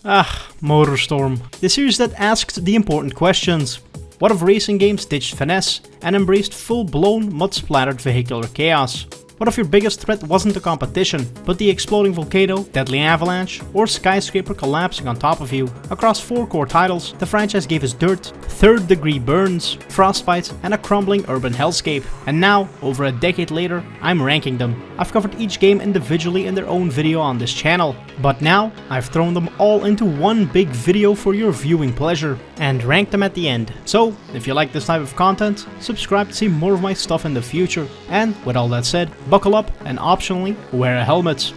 MotorStorm. The series that asked the important questions. What if racing games ditched finesse and embraced full-blown mud-splattered vehicular chaos? What if your biggest threat wasn't the competition, but the exploding volcano, deadly avalanche, or skyscraper collapsing on top of you? Across 4 core titles, the franchise gave us dirt, third-degree burns, frostbite, and a crumbling urban hellscape. And now, over a decade later, I'm ranking them. I've covered each game individually in their own video on this channel, but now I've thrown them all into one big video for your viewing pleasure, and ranked them at the end. So, if you like this type of content, subscribe to see more of my stuff in the future. And with all that said, buckle up and optionally wear a helmet.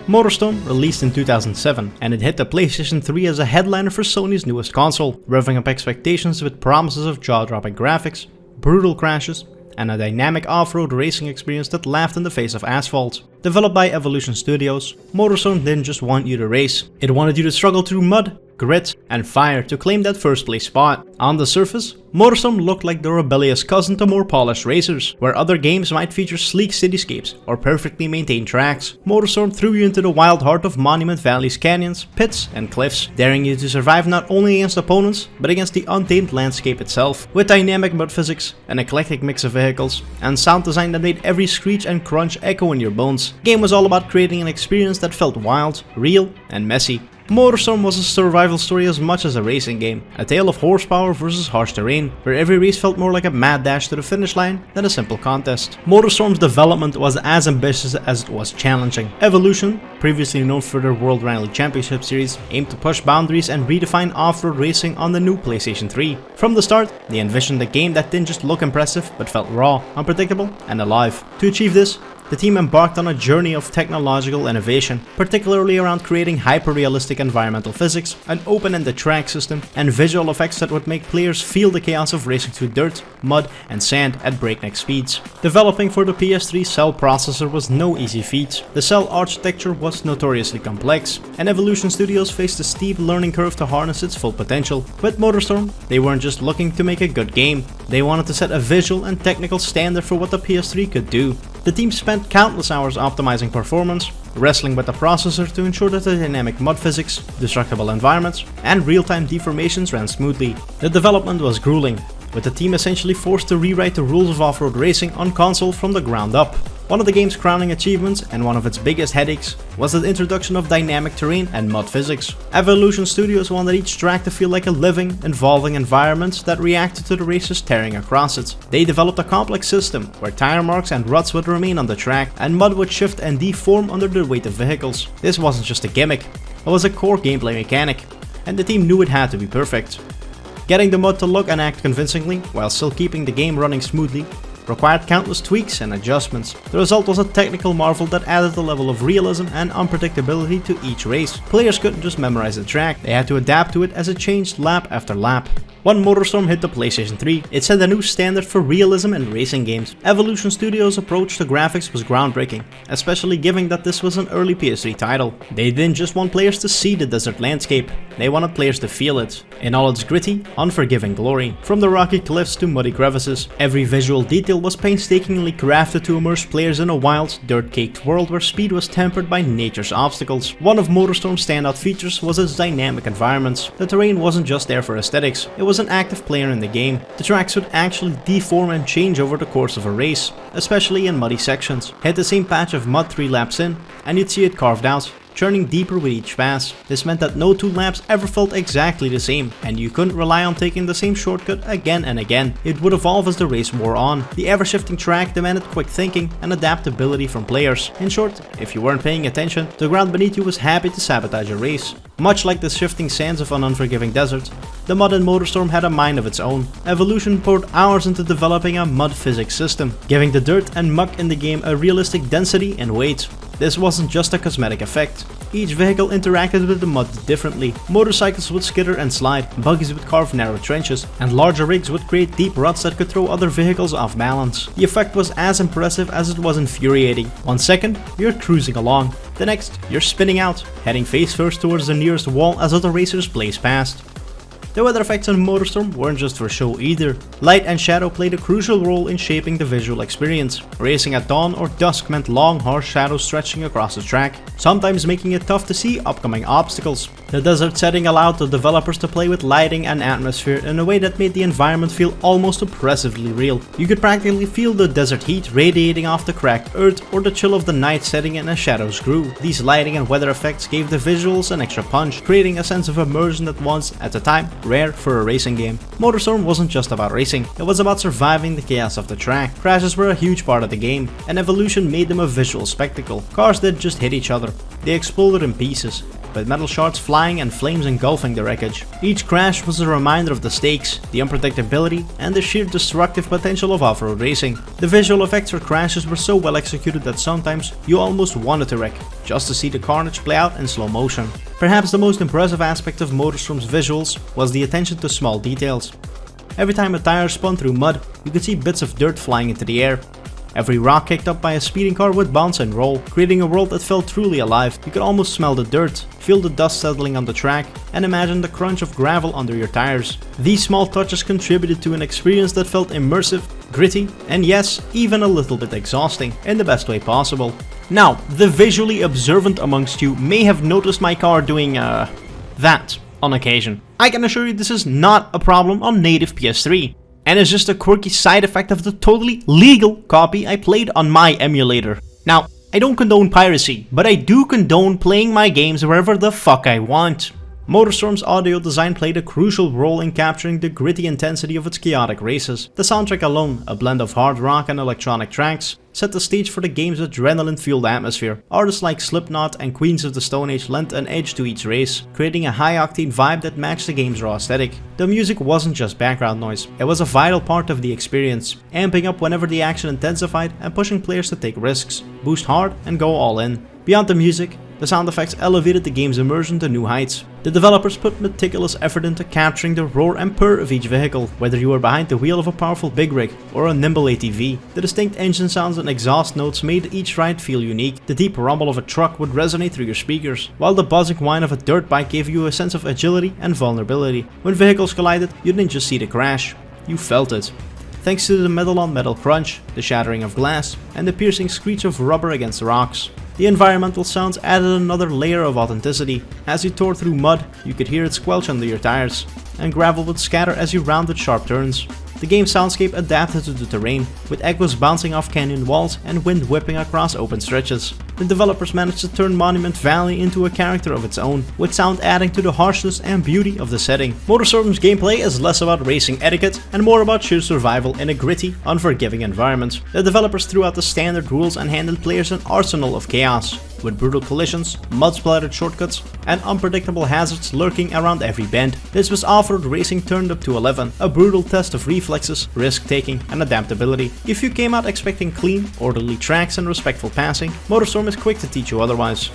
MotorStorm released in 2007, and it hit the PlayStation 3 as a headliner for Sony's newest console, revving up expectations with promises of jaw-dropping graphics, brutal crashes, and a dynamic off-road racing experience that laughed in the face of asphalt. Developed by Evolution Studios, MotorStorm didn't just want you to race, it wanted you to struggle through mud, grit, and fire to claim that first place spot. On the surface, MotorStorm looked like the rebellious cousin to more polished racers, where other games might feature sleek cityscapes or perfectly maintained tracks. MotorStorm threw you into the wild heart of Monument Valley's canyons, pits, and cliffs, daring you to survive not only against opponents, but against the untamed landscape itself. With dynamic mud physics, an eclectic mix of vehicles, and sound design that made every screech and crunch echo in your bones, the game was all about creating an experience that felt wild, real, and messy. MotorStorm was a survival story as much as a racing game, a tale of horsepower versus harsh terrain, where every race felt more like a mad dash to the finish line than a simple contest. MotorStorm's development was as ambitious as it was challenging. Evolution, previously known for their World Rally Championship series, aimed to push boundaries and redefine off-road racing on the new PlayStation 3. From the start, they envisioned a game that didn't just look impressive, but felt raw, unpredictable, and alive. To achieve this, the team embarked on a journey of technological innovation, particularly around creating hyper-realistic environmental physics, an open-ended track system, and visual effects that would make players feel the chaos of racing through dirt, mud, and sand at breakneck speeds. Developing for the PS3 Cell processor was no easy feat. The Cell architecture was notoriously complex, and Evolution Studios faced a steep learning curve to harness its full potential. With MotorStorm, they weren't just looking to make a good game, they wanted to set a visual and technical standard for what the PS3 could do. The team spent countless hours optimizing performance, wrestling with the processor to ensure that the dynamic mud physics, destructible environments, and real-time deformations ran smoothly. The development was grueling, with the team essentially forced to rewrite the rules of off-road racing on console from the ground up. One of the game's crowning achievements, and one of its biggest headaches, was the introduction of dynamic terrain and mud physics. Evolution Studios wanted each track to feel like a living, evolving environment that reacted to the racers tearing across it. They developed a complex system where tire marks and ruts would remain on the track, and mud would shift and deform under the weight of vehicles. This wasn't just a gimmick, it was a core gameplay mechanic, and the team knew it had to be perfect. Getting the mud to look and act convincingly, while still keeping the game running smoothly, required countless tweaks and adjustments. The result was a technical marvel that added a level of realism and unpredictability to each race. Players couldn't just memorize the track, they had to adapt to it as it changed lap after lap. When MotorStorm hit the PlayStation 3, it set a new standard for realism in racing games. Evolution Studios' approach to graphics was groundbreaking, especially given that this was an early PS3 title. They didn't just want players to see the desert landscape, they wanted players to feel it, in all its gritty, unforgiving glory. From the rocky cliffs to muddy crevices, every visual detail was painstakingly crafted to immerse players in a wild, dirt-caked world where speed was tempered by nature's obstacles. One of MotorStorm's standout features was its dynamic environments. The terrain wasn't just there for aesthetics, it was an active player in the game. The tracks would actually deform and change over the course of a race, especially in muddy sections. Hit the same patch of mud 3 laps in, and you'd see it carved out, churning deeper with each pass. This meant that no 2 laps ever felt exactly the same, and you couldn't rely on taking the same shortcut again and again. It would evolve as the race wore on. The ever-shifting track demanded quick thinking and adaptability from players. In short, if you weren't paying attention, the ground beneath you was happy to sabotage your race. Much like the shifting sands of an unforgiving desert, the mud in MotorStorm had a mind of its own. Evolution poured hours into developing a mud physics system, giving the dirt and muck in the game a realistic density and weight. This wasn't just a cosmetic effect. Each vehicle interacted with the mud differently. Motorcycles would skitter and slide, buggies would carve narrow trenches, and larger rigs would create deep ruts that could throw other vehicles off balance. The effect was as impressive as it was infuriating. 1 second, you're cruising along. The next, you're spinning out, heading face first towards the nearest wall as other racers blaze past. The weather effects on MotorStorm weren't just for show either. Light and shadow played a crucial role in shaping the visual experience. Racing at dawn or dusk meant long, harsh shadows stretching across the track, sometimes making it tough to see upcoming obstacles. The desert setting allowed the developers to play with lighting and atmosphere in a way that made the environment feel almost oppressively real. You could practically feel the desert heat radiating off the cracked earth or the chill of the night setting in as shadows grew. These lighting and weather effects gave the visuals an extra punch, creating a sense of immersion that was, at the time, rare for a racing game. MotorStorm wasn't just about racing, it was about surviving the chaos of the track. Crashes were a huge part of the game, and evolution made them a visual spectacle. Cars didn't just hit each other, they exploded in pieces, with metal shards flying and flames engulfing the wreckage. Each crash was a reminder of the stakes, the unpredictability, and the sheer destructive potential of off-road racing. The visual effects for crashes were so well executed that sometimes you almost wanted to wreck, just to see the carnage play out in slow motion. Perhaps the most impressive aspect of MotorStorm's visuals was the attention to small details. Every time a tire spun through mud, you could see bits of dirt flying into the air. Every rock kicked up by a speeding car would bounce and roll, creating a world that felt truly alive. You could almost smell the dirt, feel the dust settling on the track, and imagine the crunch of gravel under your tires. These small touches contributed to an experience that felt immersive, gritty, and yes, even a little bit exhausting, in the best way possible. Now, the visually observant amongst you may have noticed my car doing, that on occasion. I can assure you this is not a problem on native PS3. And it's just a quirky side effect of the totally legal copy I played on my emulator. Now, I don't condone piracy, but I do condone playing my games wherever the fuck I want. MotorStorm's audio design played a crucial role in capturing the gritty intensity of its chaotic races. The soundtrack alone, a blend of hard rock and electronic tracks, set the stage for the game's adrenaline-fueled atmosphere. Artists like Slipknot and Queens of the Stone Age lent an edge to each race, creating a high-octane vibe that matched the game's raw aesthetic. The music wasn't just background noise, it was a vital part of the experience, amping up whenever the action intensified and pushing players to take risks, boost hard, and go all in. Beyond the music, the sound effects elevated the game's immersion to new heights. The developers put meticulous effort into capturing the roar and purr of each vehicle, whether you were behind the wheel of a powerful big rig or a nimble ATV. The distinct engine sounds and exhaust notes made each ride feel unique. The deep rumble of a truck would resonate through your speakers, while the buzzing whine of a dirt bike gave you a sense of agility and vulnerability. When vehicles collided, you didn't just see the crash, you felt it. Thanks to the metal-on-metal crunch, the shattering of glass, and the piercing screech of rubber against rocks. The environmental sounds added another layer of authenticity. As you tore through mud, you could hear it squelch under your tires, and gravel would scatter as you rounded sharp turns. The game's soundscape adapted to the terrain, with echoes bouncing off canyon walls and wind whipping across open stretches. The developers managed to turn Monument Valley into a character of its own, with sound adding to the harshness and beauty of the setting. MotorStorm's gameplay is less about racing etiquette and more about sheer survival in a gritty, unforgiving environment. The developers threw out the standard rules and handed players an arsenal of chaos, with brutal collisions, mud-splattered shortcuts, and unpredictable hazards lurking around every bend. This was off-road racing turned up to 11, a brutal test of reflexes, risk-taking, and adaptability. If you came out expecting clean, orderly tracks and respectful passing, MotorStorm is quick to teach you otherwise.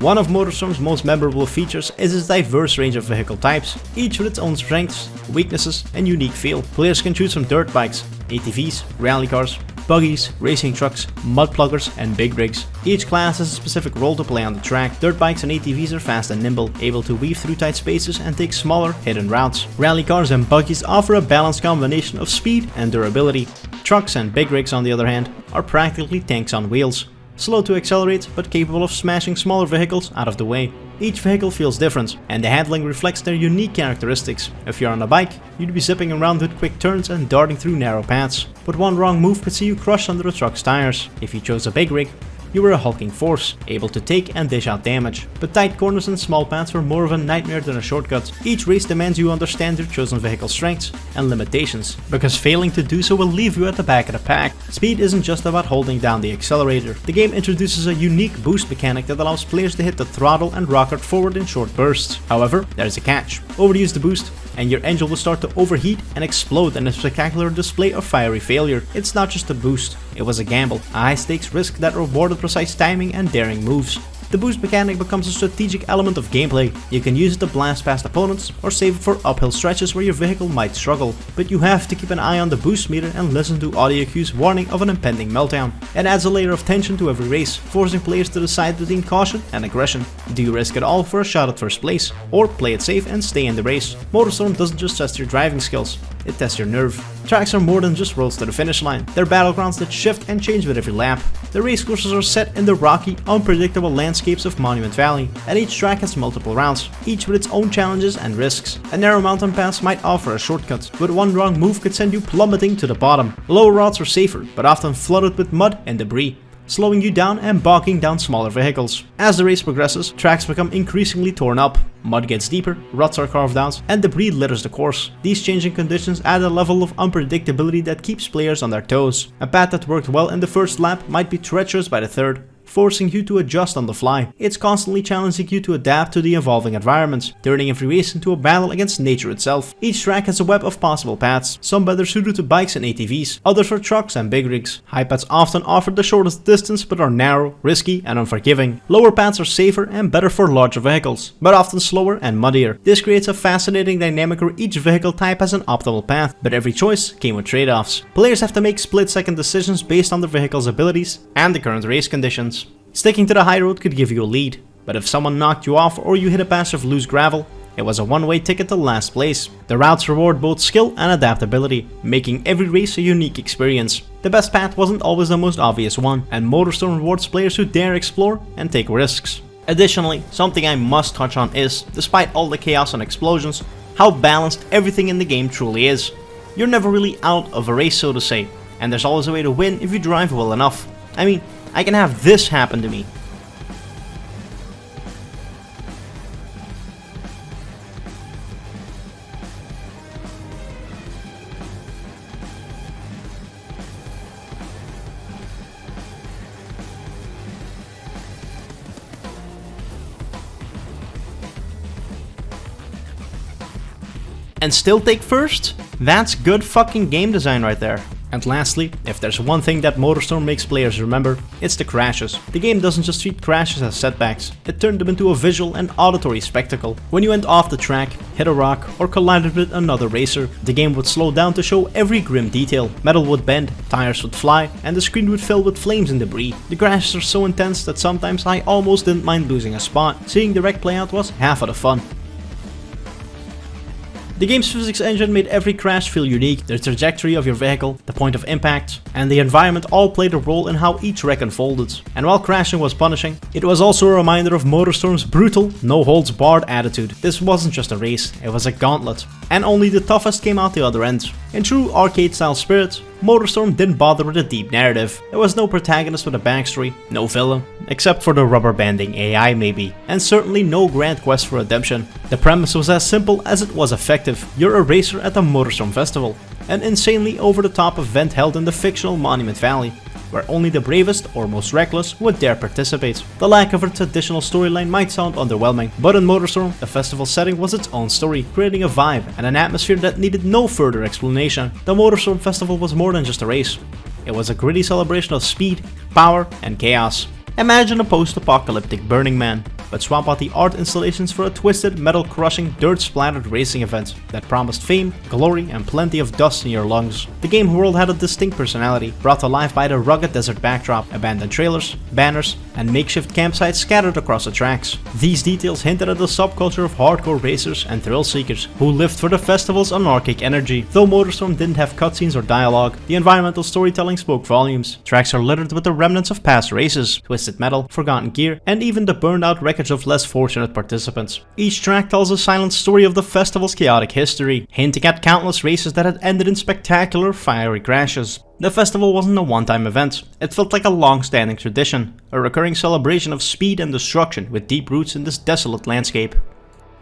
One of MotorStorm's most memorable features is its diverse range of vehicle types, each with its own strengths, weaknesses, and unique feel. Players can choose from dirt bikes, ATVs, rally cars, buggies, racing trucks, mud pluggers, and big rigs. Each class has a specific role to play on the track. Dirt bikes and ATVs are fast and nimble, able to weave through tight spaces and take smaller, hidden routes. Rally cars and buggies offer a balanced combination of speed and durability. Trucks and big rigs, on the other hand, are practically tanks on wheels. Slow to accelerate, but capable of smashing smaller vehicles out of the way. Each vehicle feels different, and the handling reflects their unique characteristics. If you're on a bike, you'd be zipping around with quick turns and darting through narrow paths, but one wrong move could see you crushed under a truck's tires. If you chose a big rig, you were a hulking force, able to take and dish out damage. But tight corners and small paths were more of a nightmare than a shortcut. Each race demands you understand your chosen vehicle's strengths and limitations, because failing to do so will leave you at the back of the pack. Speed isn't just about holding down the accelerator. The game introduces a unique boost mechanic that allows players to hit the throttle and rocket forward in short bursts. However, there's a catch. Overuse the boost, and your engine will start to overheat and explode in a spectacular display of fiery failure. It's not just a boost, it was a gamble, a high-stakes risk that rewarded precise timing and daring moves. The boost mechanic becomes a strategic element of gameplay. You can use it to blast past opponents or save it for uphill stretches where your vehicle might struggle, but you have to keep an eye on the boost meter and listen to audio cues warning of an impending meltdown. It adds a layer of tension to every race, forcing players to decide between caution and aggression. Do you risk it all for a shot at first place, or play it safe and stay in the race? MotorStorm doesn't just test your driving skills, it tests your nerve. Tracks are more than just roads to the finish line, they're battlegrounds that shift and change with every lap. The race courses are set in the rocky, unpredictable landscapes of Monument Valley, and each track has multiple routes, each with its own challenges and risks. A narrow mountain pass might offer a shortcut, but one wrong move could send you plummeting to the bottom. Lower routes are safer, but often flooded with mud and debris, slowing you down and bogging down smaller vehicles. As the race progresses, tracks become increasingly torn up, mud gets deeper, ruts are carved out, and debris litters the course. These changing conditions add a level of unpredictability that keeps players on their toes. A path that worked well in the first lap might be treacherous by the third, forcing you to adjust on the fly. It's constantly challenging you to adapt to the evolving environment, turning every race into a battle against nature itself. Each track has a web of possible paths, some better suited to bikes and ATVs, others for trucks and big rigs. High paths often offer the shortest distance but are narrow, risky and unforgiving. Lower paths are safer and better for larger vehicles, but often slower and muddier. This creates a fascinating dynamic where each vehicle type has an optimal path, but every choice came with trade-offs. Players have to make split-second decisions based on their vehicle's abilities and the current race conditions. Sticking to the high road could give you a lead, but if someone knocked you off or you hit a patch of loose gravel, it was a one-way ticket to last place. The routes reward both skill and adaptability, making every race a unique experience. The best path wasn't always the most obvious one, and MotorStorm rewards players who dare explore and take risks. Additionally, something I must touch on is, despite all the chaos and explosions, how balanced everything in the game truly is. You're never really out of a race, so to say, and there's always a way to win if you drive well enough. I mean, I can have this happen to me. And still take first? That's good fucking game design right there. And lastly, if there's one thing that MotorStorm makes players remember, it's the crashes. The game doesn't just treat crashes as setbacks, it turned them into a visual and auditory spectacle. When you went off the track, hit a rock, or collided with another racer, the game would slow down to show every grim detail. Metal would bend, tires would fly, and the screen would fill with flames and debris. The crashes are so intense that sometimes I almost didn't mind losing a spot. Seeing the wreck play out was half of the fun. The game's physics engine made every crash feel unique. The trajectory of your vehicle, the point of impact, and the environment all played a role in how each wreck unfolded. And while crashing was punishing, it was also a reminder of MotorStorm's brutal, no-holds-barred attitude. This wasn't just a race, it was a gauntlet, and only the toughest came out the other end. In true arcade-style spirit, MotorStorm didn't bother with a deep narrative. There was no protagonist with a backstory, no villain, except for the rubber-banding AI maybe, and certainly no grand quest for redemption. The premise was as simple as it was effective. You're a racer at the MotorStorm Festival, an insanely over-the-top event held in the fictional Monument Valley, where only the bravest or most reckless would dare participate. The lack of a traditional storyline might sound underwhelming, but in MotorStorm, the festival setting was its own story, creating a vibe and an atmosphere that needed no further explanation. The MotorStorm Festival was more than just a race. It was a gritty celebration of speed, power, and chaos. Imagine a post-apocalyptic Burning Man, but swap out the art installations for a twisted, metal-crushing, dirt-splattered racing event that promised fame, glory, and plenty of dust in your lungs. The game world had a distinct personality, brought to life by the rugged desert backdrop, abandoned trailers, banners, and makeshift campsites scattered across the tracks. These details hinted at the subculture of hardcore racers and thrill-seekers who lived for the festival's anarchic energy. Though MotorStorm didn't have cutscenes or dialogue, the environmental storytelling spoke volumes. Tracks are littered with the remnants of past races, twisted metal, forgotten gear, and even the burned-out wreckage of less fortunate participants. Each track tells a silent story of the festival's chaotic history, hinting at countless races that had ended in spectacular, fiery crashes. The festival wasn't a one-time event, it felt like a long-standing tradition, a recurring celebration of speed and destruction with deep roots in this desolate landscape.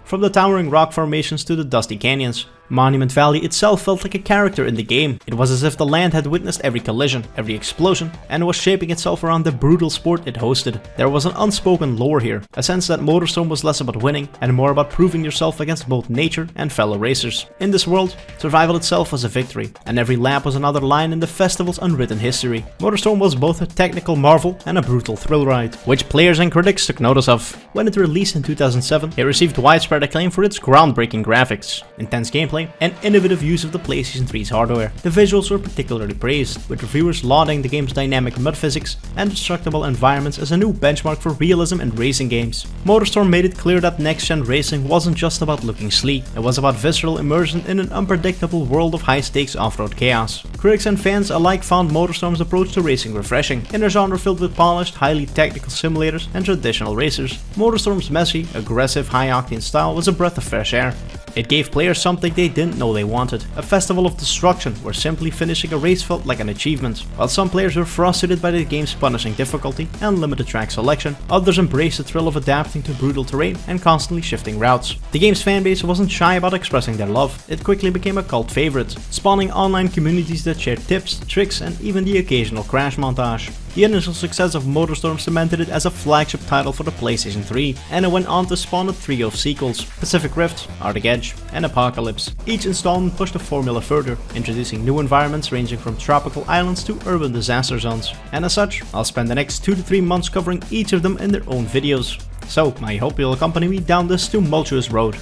From the towering rock formations to the dusty canyons, Monument Valley itself felt like a character in the game. It was as if the land had witnessed every collision, every explosion, and was shaping itself around the brutal sport it hosted. There was an unspoken lore here, a sense that MotorStorm was less about winning and more about proving yourself against both nature and fellow racers. In this world, survival itself was a victory, and every lap was another line in the festival's unwritten history. MotorStorm was both a technical marvel and a brutal thrill ride, which players and critics took notice of. When it released in 2007, it received widespread acclaim for its groundbreaking graphics, intense gameplay, and innovative use of the PlayStation 3's hardware. The visuals were particularly praised, with reviewers lauding the game's dynamic mud physics and destructible environments as a new benchmark for realism in racing games. MotorStorm made it clear that next-gen racing wasn't just about looking sleek, it was about visceral immersion in an unpredictable world of high-stakes off-road chaos. Critics and fans alike found MotorStorm's approach to racing refreshing. In a genre filled with polished, highly technical simulators and traditional racers, MotorStorm's messy, aggressive, high-octane style was a breath of fresh air. It gave players something they didn't know they wanted, a festival of destruction where simply finishing a race felt like an achievement. While some players were frustrated by the game's punishing difficulty and limited track selection, others embraced the thrill of adapting to brutal terrain and constantly shifting routes. The game's fanbase wasn't shy about expressing their love. It quickly became a cult favorite, spawning online communities that shared tips, tricks, and even the occasional crash montage. The initial success of MotorStorm cemented it as a flagship title for the PlayStation 3, and it went on to spawn a trio of sequels: Pacific Rift, Arctic Edge, and Apocalypse. Each installment pushed the formula further, introducing new environments ranging from tropical islands to urban disaster zones. And as such, I'll spend the next 2 to 3 months covering each of them in their own videos. So I hope you'll accompany me down this tumultuous road.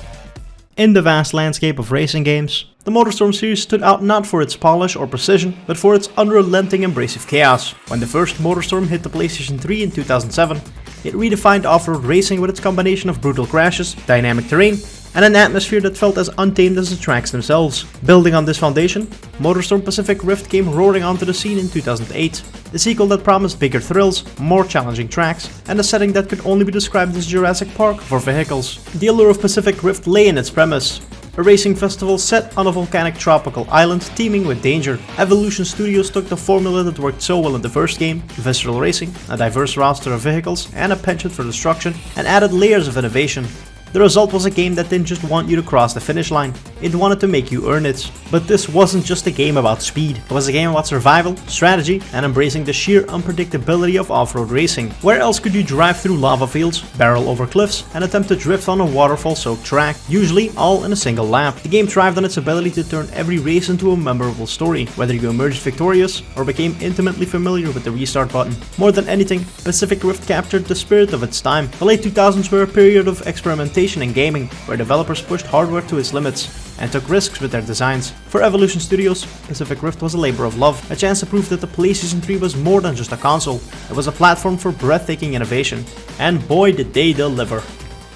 In the vast landscape of racing games, the MotorStorm series stood out not for its polish or precision, but for its unrelenting embrace of chaos. When the first MotorStorm hit the PlayStation 3 in 2007, it redefined off-road racing with its combination of brutal crashes, dynamic terrain, and an atmosphere that felt as untamed as the tracks themselves. Building on this foundation, MotorStorm Pacific Rift came roaring onto the scene in 2008, the sequel that promised bigger thrills, more challenging tracks, and a setting that could only be described as Jurassic Park for vehicles. The allure of Pacific Rift lay in its premise: a racing festival set on a volcanic tropical island teeming with danger. Evolution Studios took the formula that worked so well in the first game, visceral racing, a diverse roster of vehicles, and a penchant for destruction, and added layers of innovation. The result was a game that didn't just want you to cross the finish line, it wanted to make you earn it. But this wasn't just a game about speed, it was a game about survival, strategy, and embracing the sheer unpredictability of off-road racing. Where else could you drive through lava fields, barrel over cliffs, and attempt to drift on a waterfall-soaked track, usually all in a single lap? The game thrived on its ability to turn every race into a memorable story, whether you emerged victorious or became intimately familiar with the restart button. More than anything, Pacific Rift captured the spirit of its time. The late 2000s were a period of experimentation in gaming, where developers pushed hardware to its limits and took risks with their designs. For Evolution Studios, Pacific Rift was a labor of love, a chance to prove that the PlayStation 3 was more than just a console. It was a platform for breathtaking innovation, and boy did they deliver.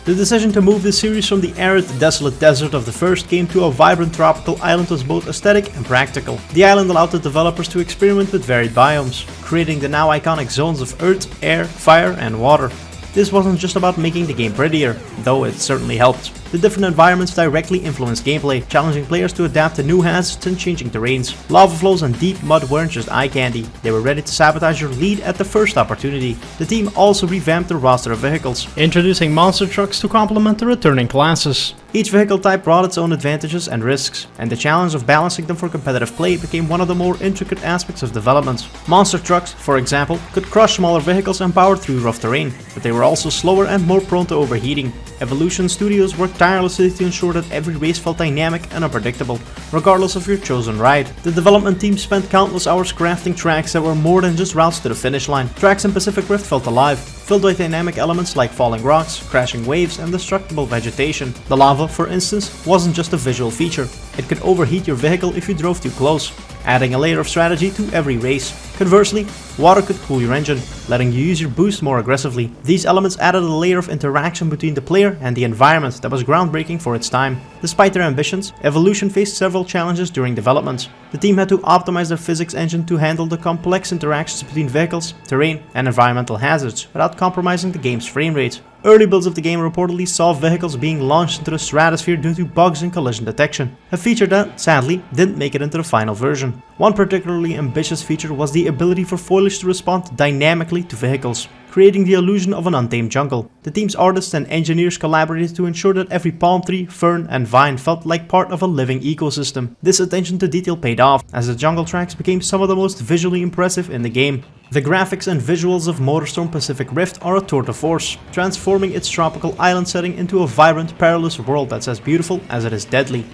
The decision to move the series from the arid, desolate desert of the first game to a vibrant tropical island was both aesthetic and practical. The island allowed the developers to experiment with varied biomes, creating the now iconic zones of earth, air, fire, and water. This wasn't just about making the game prettier, though it certainly helped. The different environments directly influenced gameplay, challenging players to adapt to new hazards and changing terrains. Lava flows and deep mud weren't just eye candy, they were ready to sabotage your lead at the first opportunity. The team also revamped the roster of vehicles, introducing monster trucks to complement the returning classes. Each vehicle type brought its own advantages and risks, and the challenge of balancing them for competitive play became one of the more intricate aspects of development. Monster trucks, for example, could crush smaller vehicles and power through rough terrain, but they were also slower and more prone to overheating. Evolution Studios worked tirelessly to ensure that every race felt dynamic and unpredictable, regardless of your chosen ride. The development team spent countless hours crafting tracks that were more than just routes to the finish line. Tracks in Pacific Rift felt alive, filled with dynamic elements like falling rocks, crashing waves, and destructible vegetation. The lava, for instance, wasn't just a visual feature. It could overheat your vehicle if you drove too close, adding a layer of strategy to every race. Conversely, water could cool your engine, letting you use your boost more aggressively. These elements added a layer of interaction between the player and the environment that was groundbreaking for its time. Despite their ambitions, Evolution faced several challenges during development. The team had to optimize their physics engine to handle the complex interactions between vehicles, terrain, and environmental hazards without compromising the game's frame rate. Early builds of the game reportedly saw vehicles being launched into the stratosphere due to bugs in collision detection, a feature that, sadly, didn't make it into the final version. One particularly ambitious feature was the ability for foliage to respond dynamically to vehicles. creating the illusion of an untamed jungle. The team's artists and engineers collaborated to ensure that every palm tree, fern and vine felt like part of a living ecosystem. This attention to detail paid off, as the jungle tracks became some of the most visually impressive in the game. The graphics and visuals of MotorStorm Pacific Rift are a tour de force, transforming its tropical island setting into a vibrant, perilous world that's as beautiful as it is deadly.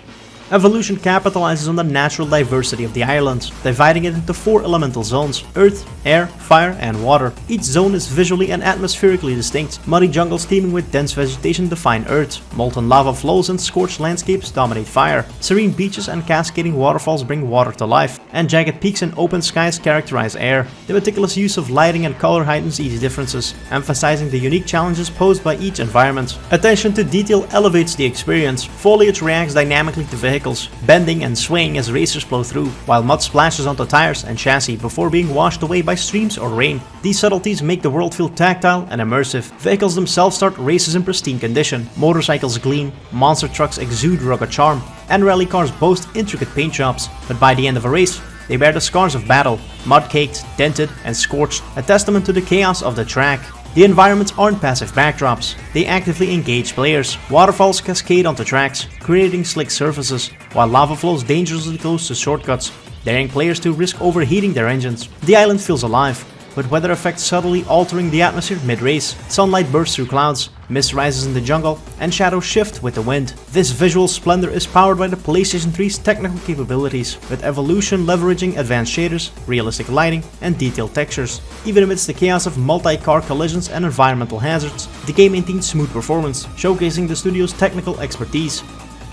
Evolution capitalizes on the natural diversity of the island, dividing it into 4 elemental zones: earth, air, fire and water. Each zone is visually and atmospherically distinct. Muddy jungles teeming with dense vegetation define earth, molten lava flows and scorched landscapes dominate fire, serene beaches and cascading waterfalls bring water to life, and jagged peaks and open skies characterize air. The meticulous use of lighting and color heightens each differences, emphasizing the unique challenges posed by each environment. Attention to detail elevates the experience. Foliage reacts dynamically to vehicles, bending and swaying as racers flow through, while mud splashes onto tires and chassis before being washed away by streams or rain. These subtleties make the world feel tactile and immersive. Vehicles themselves start races in pristine condition, motorcycles gleam, monster trucks exude rugged charm, and rally cars boast intricate paint jobs, but by the end of a race, they bear the scars of battle, mud-caked, dented, and scorched, a testament to the chaos of the track. The environments aren't passive backdrops, they actively engage players. Waterfalls cascade onto tracks, creating slick surfaces, while lava flows dangerously close to shortcuts, daring players to risk overheating their engines. The island feels alive, with weather effects subtly altering the atmosphere mid-race. Sunlight bursts through clouds, mist rises in the jungle, and shadows shift with the wind. This visual splendor is powered by the PlayStation 3's technical capabilities, with Evolution leveraging advanced shaders, realistic lighting, and detailed textures. Even amidst the chaos of multi-car collisions and environmental hazards, the game maintains smooth performance, showcasing the studio's technical expertise.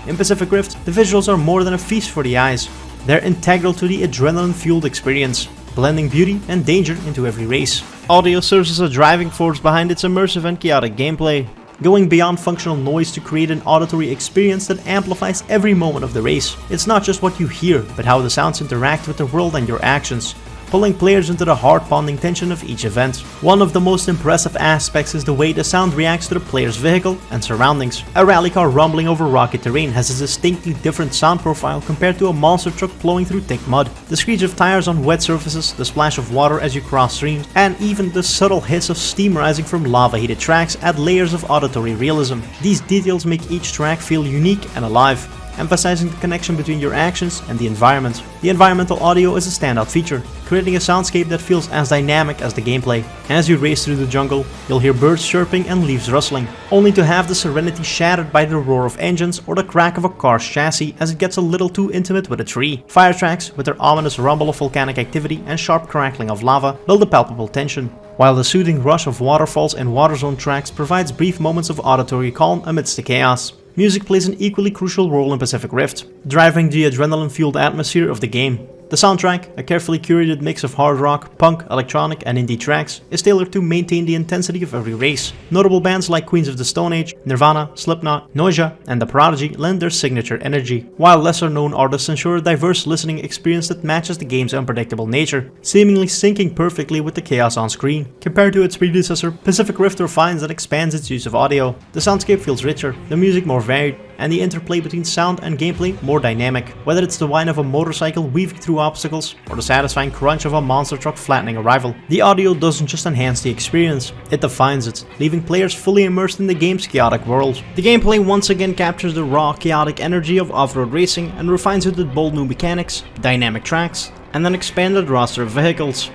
In Pacific Rift, the visuals are more than a feast for the eyes. They're integral to the adrenaline-fueled experience, blending beauty and danger into every race. Audio serves as a driving force behind its immersive and chaotic gameplay, going beyond functional noise to create an auditory experience that amplifies every moment of the race. It's not just what you hear, but how the sounds interact with the world and your actions, pulling players into the heart-pounding tension of each event. One of the most impressive aspects is the way the sound reacts to the player's vehicle and surroundings. A rally car rumbling over rocky terrain has a distinctly different sound profile compared to a monster truck plowing through thick mud. The screech of tires on wet surfaces, the splash of water as you cross streams, and even the subtle hiss of steam rising from lava-heated tracks add layers of auditory realism. These details make each track feel unique and alive, emphasizing the connection between your actions and the environment. The environmental audio is a standout feature, creating a soundscape that feels as dynamic as the gameplay. As you race through the jungle, you'll hear birds chirping and leaves rustling, only to have the serenity shattered by the roar of engines or the crack of a car's chassis as it gets a little too intimate with a tree. Fire tracks, with their ominous rumble of volcanic activity and sharp crackling of lava, build a palpable tension, while the soothing rush of waterfalls and water zone tracks provides brief moments of auditory calm amidst the chaos. Music plays an equally crucial role in Pacific Rift, driving the adrenaline-fueled atmosphere of the game. The soundtrack, a carefully curated mix of hard rock, punk, electronic and indie tracks, is tailored to maintain the intensity of every race. Notable bands like Queens of the Stone Age, Nirvana, Slipknot, Noisia and The Prodigy lend their signature energy, while lesser-known artists ensure a diverse listening experience that matches the game's unpredictable nature, seemingly syncing perfectly with the chaos on screen. Compared to its predecessor, Pacific Rift refines and expands its use of audio. The soundscape feels richer, the music more varied, and the interplay between sound and gameplay more dynamic. Whether it's the whine of a motorcycle weaving through obstacles or the satisfying crunch of a monster truck flattening a rival, the audio doesn't just enhance the experience, it defines it, leaving players fully immersed in the game's chaotic world. The gameplay once again captures the raw, chaotic energy of off-road racing and refines it with bold new mechanics, dynamic tracks, and an expanded roster of vehicles.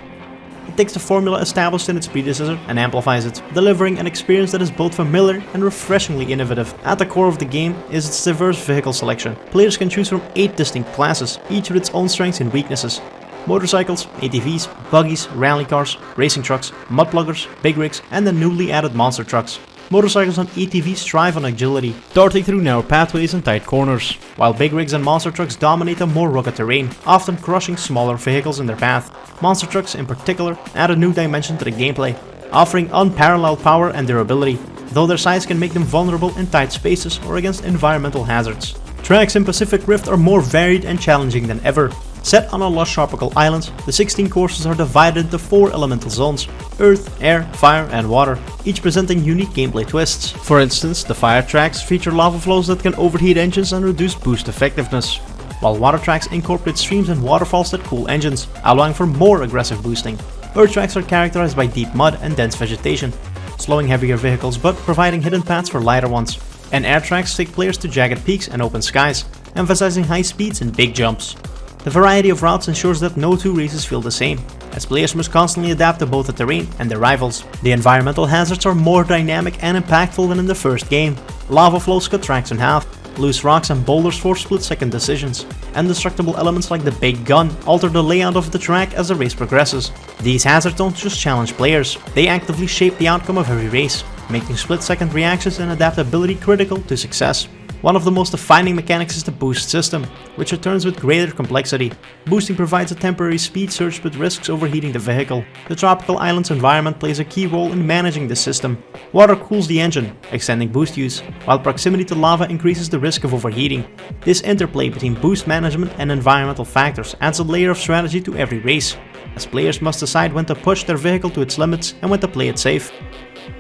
It takes the formula established in its predecessor and amplifies it, delivering an experience that is both familiar and refreshingly innovative. At the core of the game is its diverse vehicle selection. Players can choose from 8 distinct classes, each with its own strengths and weaknesses. Motorcycles, ATVs, buggies, rally cars, racing trucks, mudpluggers, big rigs, and the newly added monster trucks. Motorcycles and ATVs thrive on agility, darting through narrow pathways and tight corners, while big rigs and monster trucks dominate a more rugged terrain, often crushing smaller vehicles in their path. Monster trucks in particular add a new dimension to the gameplay, offering unparalleled power and durability, though their size can make them vulnerable in tight spaces or against environmental hazards. Tracks in Pacific Rift are more varied and challenging than ever. Set on a lush tropical island, the 16 courses are divided into 4 elemental zones: earth, air, fire and water, each presenting unique gameplay twists. For instance, the fire tracks feature lava flows that can overheat engines and reduce boost effectiveness, while water tracks incorporate streams and waterfalls that cool engines, allowing for more aggressive boosting. Earth tracks are characterized by deep mud and dense vegetation, slowing heavier vehicles but providing hidden paths for lighter ones. And air tracks take players to jagged peaks and open skies, emphasizing high speeds and big jumps. The variety of routes ensures that no two races feel the same, as players must constantly adapt to both the terrain and their rivals. The environmental hazards are more dynamic and impactful than in the first game. Lava flows cut tracks in half, loose rocks and boulders force split-second decisions, and destructible elements like the big gun alter the layout of the track as the race progresses. These hazards don't just challenge players, they actively shape the outcome of every race, making split-second reactions and adaptability critical to success. One of the most defining mechanics is the boost system, which returns with greater complexity. Boosting provides a temporary speed surge but risks overheating the vehicle. The tropical island's environment plays a key role in managing the system. Water cools the engine, extending boost use, while proximity to lava increases the risk of overheating. This interplay between boost management and environmental factors adds a layer of strategy to every race, as players must decide when to push their vehicle to its limits and when to play it safe.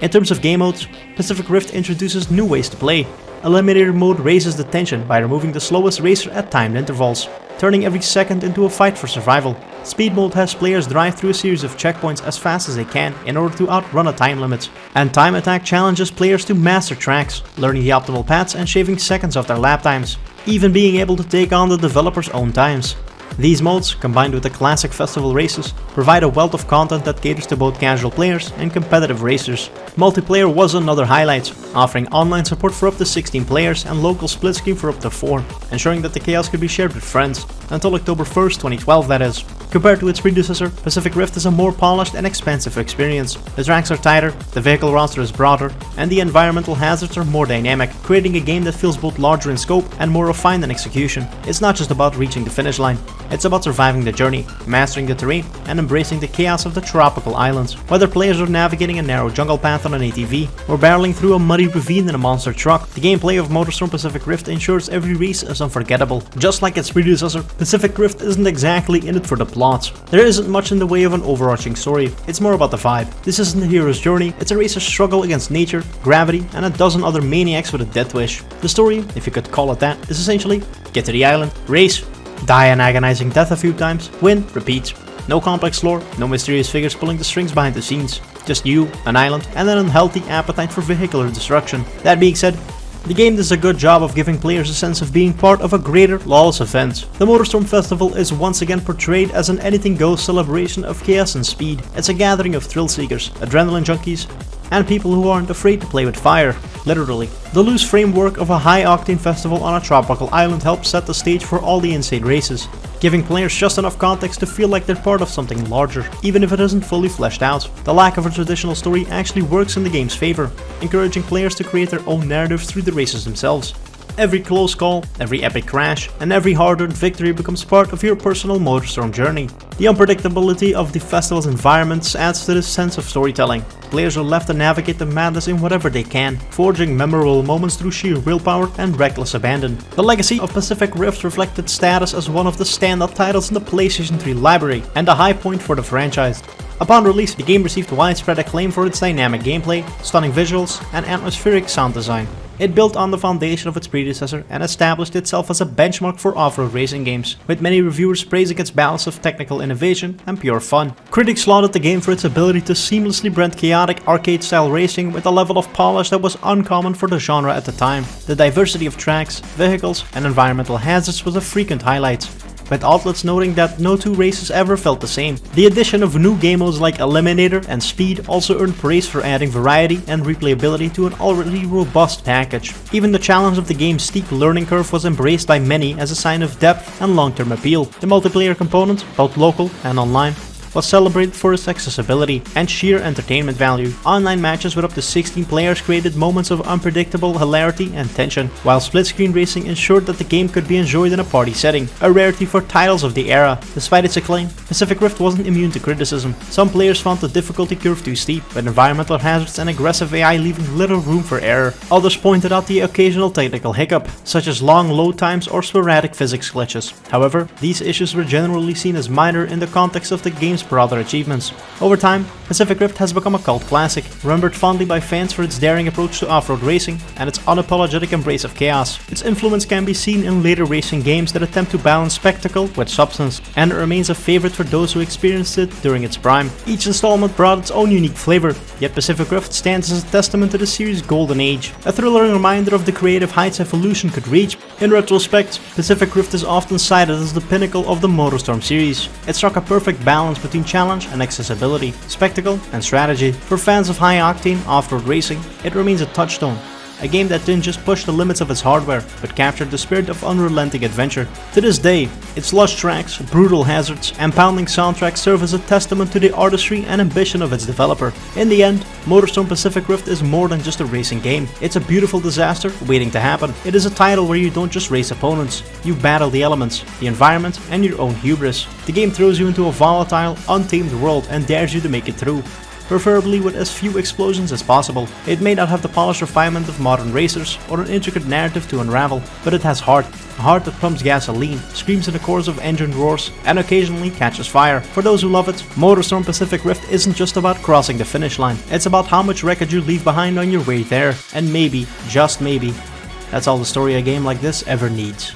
In terms of game modes, Pacific Rift introduces new ways to play. Eliminator mode raises the tension by removing the slowest racer at timed intervals, turning every second into a fight for survival. Speed mode has players drive through a series of checkpoints as fast as they can in order to outrun a time limit. And Time Attack challenges players to master tracks, learning the optimal paths and shaving seconds off their lap times, even being able to take on the developer's own times. These modes, combined with the classic festival races, provide a wealth of content that caters to both casual players and competitive racers. Multiplayer was another highlight, offering online support for up to 16 players and local split screen for up to 4, ensuring that the chaos could be shared with friends, until October 1st, 2012 that is. Compared to its predecessor, Pacific Rift is a more polished and expansive experience. The tracks are tighter, the vehicle roster is broader, and the environmental hazards are more dynamic, creating a game that feels both larger in scope and more refined in execution. It's not just about reaching the finish line, it's about surviving the journey, mastering the terrain, and embracing the chaos of the tropical islands. Whether players are navigating a narrow jungle path on an ATV, or barreling through a muddy ravine in a monster truck, the gameplay of MotorStorm Pacific Rift ensures every race is unforgettable. Just like its predecessor, Pacific Rift isn't exactly in it for the plot. There isn't much in the way of an overarching story, it's more about the vibe. This isn't a hero's journey, it's a racer's struggle against nature, gravity, and a dozen other maniacs with a death wish. The story, if you could call it that, is essentially get to the island, race, die an agonizing death a few times, win, repeat. No complex lore, no mysterious figures pulling the strings behind the scenes. Just you, an island, and an unhealthy appetite for vehicular destruction. That being said, the game does a good job of giving players a sense of being part of a greater, lawless event. The MotorStorm Festival is once again portrayed as an anything-goes celebration of chaos and speed. It's a gathering of thrill-seekers, adrenaline junkies, and people who aren't afraid to play with fire, literally. The loose framework of a high-octane festival on a tropical island helps set the stage for all the insane races, giving players just enough context to feel like they're part of something larger, even if it isn't fully fleshed out. The lack of a traditional story actually works in the game's favor, encouraging players to create their own narratives through the races themselves. Every close call, every epic crash, and every hard-earned victory becomes part of your personal MotorStorm journey. The unpredictability of the festival's environments adds to this sense of storytelling. Players are left to navigate the madness in whatever they can, forging memorable moments through sheer willpower and reckless abandon. The legacy of Pacific Rift reflected its status as one of the standout titles in the PlayStation 3 library, and a high point for the franchise. Upon release, the game received widespread acclaim for its dynamic gameplay, stunning visuals, and atmospheric sound design. It built on the foundation of its predecessor and established itself as a benchmark for off-road racing games, with many reviewers praising its balance of technical innovation and pure fun. Critics lauded the game for its ability to seamlessly blend chaotic arcade-style racing with a level of polish that was uncommon for the genre at the time. The diversity of tracks, vehicles, and environmental hazards was a frequent highlight, with outlets noting that no two races ever felt the same. The addition of new game modes like Eliminator and Speed also earned praise for adding variety and replayability to an already robust package. Even the challenge of the game's steep learning curve was embraced by many as a sign of depth and long-term appeal. The multiplayer component, both local and online, was celebrated for its accessibility and sheer entertainment value. Online matches with up to 16 players created moments of unpredictable hilarity and tension, while split-screen racing ensured that the game could be enjoyed in a party setting, a rarity for titles of the era. Despite its acclaim, Pacific Rift wasn't immune to criticism. Some players found the difficulty curve too steep, with environmental hazards and aggressive AI leaving little room for error. Others pointed out the occasional technical hiccup, such as long load times or sporadic physics glitches. However, these issues were generally seen as minor in the context of the game's numerous broader achievements. Over time, Pacific Rift has become a cult classic, remembered fondly by fans for its daring approach to off-road racing and its unapologetic embrace of chaos. Its influence can be seen in later racing games that attempt to balance spectacle with substance, and it remains a favorite for those who experienced it during its prime. Each installment brought its own unique flavor, yet Pacific Rift stands as a testament to the series' golden age, a thrilling reminder of the creative heights Evolution could reach. In retrospect, Pacific Rift is often cited as the pinnacle of the MotorStorm series. It struck a perfect balance between challenge and accessibility, spectacle and strategy. For fans of high-octane off-road racing, it remains a touchstone. A game that didn't just push the limits of its hardware, but captured the spirit of unrelenting adventure. To this day, its lush tracks, brutal hazards, and pounding soundtrack serve as a testament to the artistry and ambition of its developer. In the end, MotorStorm Pacific Rift is more than just a racing game. It's a beautiful disaster waiting to happen. It is a title where you don't just race opponents, you battle the elements, the environment, and your own hubris. The game throws you into a volatile, untamed world and dares you to make it through, preferably with as few explosions as possible. It may not have the polished refinement of modern racers or an intricate narrative to unravel, but it has heart. A heart that pumps gasoline, screams in the chorus of engine roars, and occasionally catches fire. For those who love it, MotorStorm Pacific Rift isn't just about crossing the finish line, it's about how much wreckage you leave behind on your way there. And maybe, just maybe, that's all the story a game like this ever needs.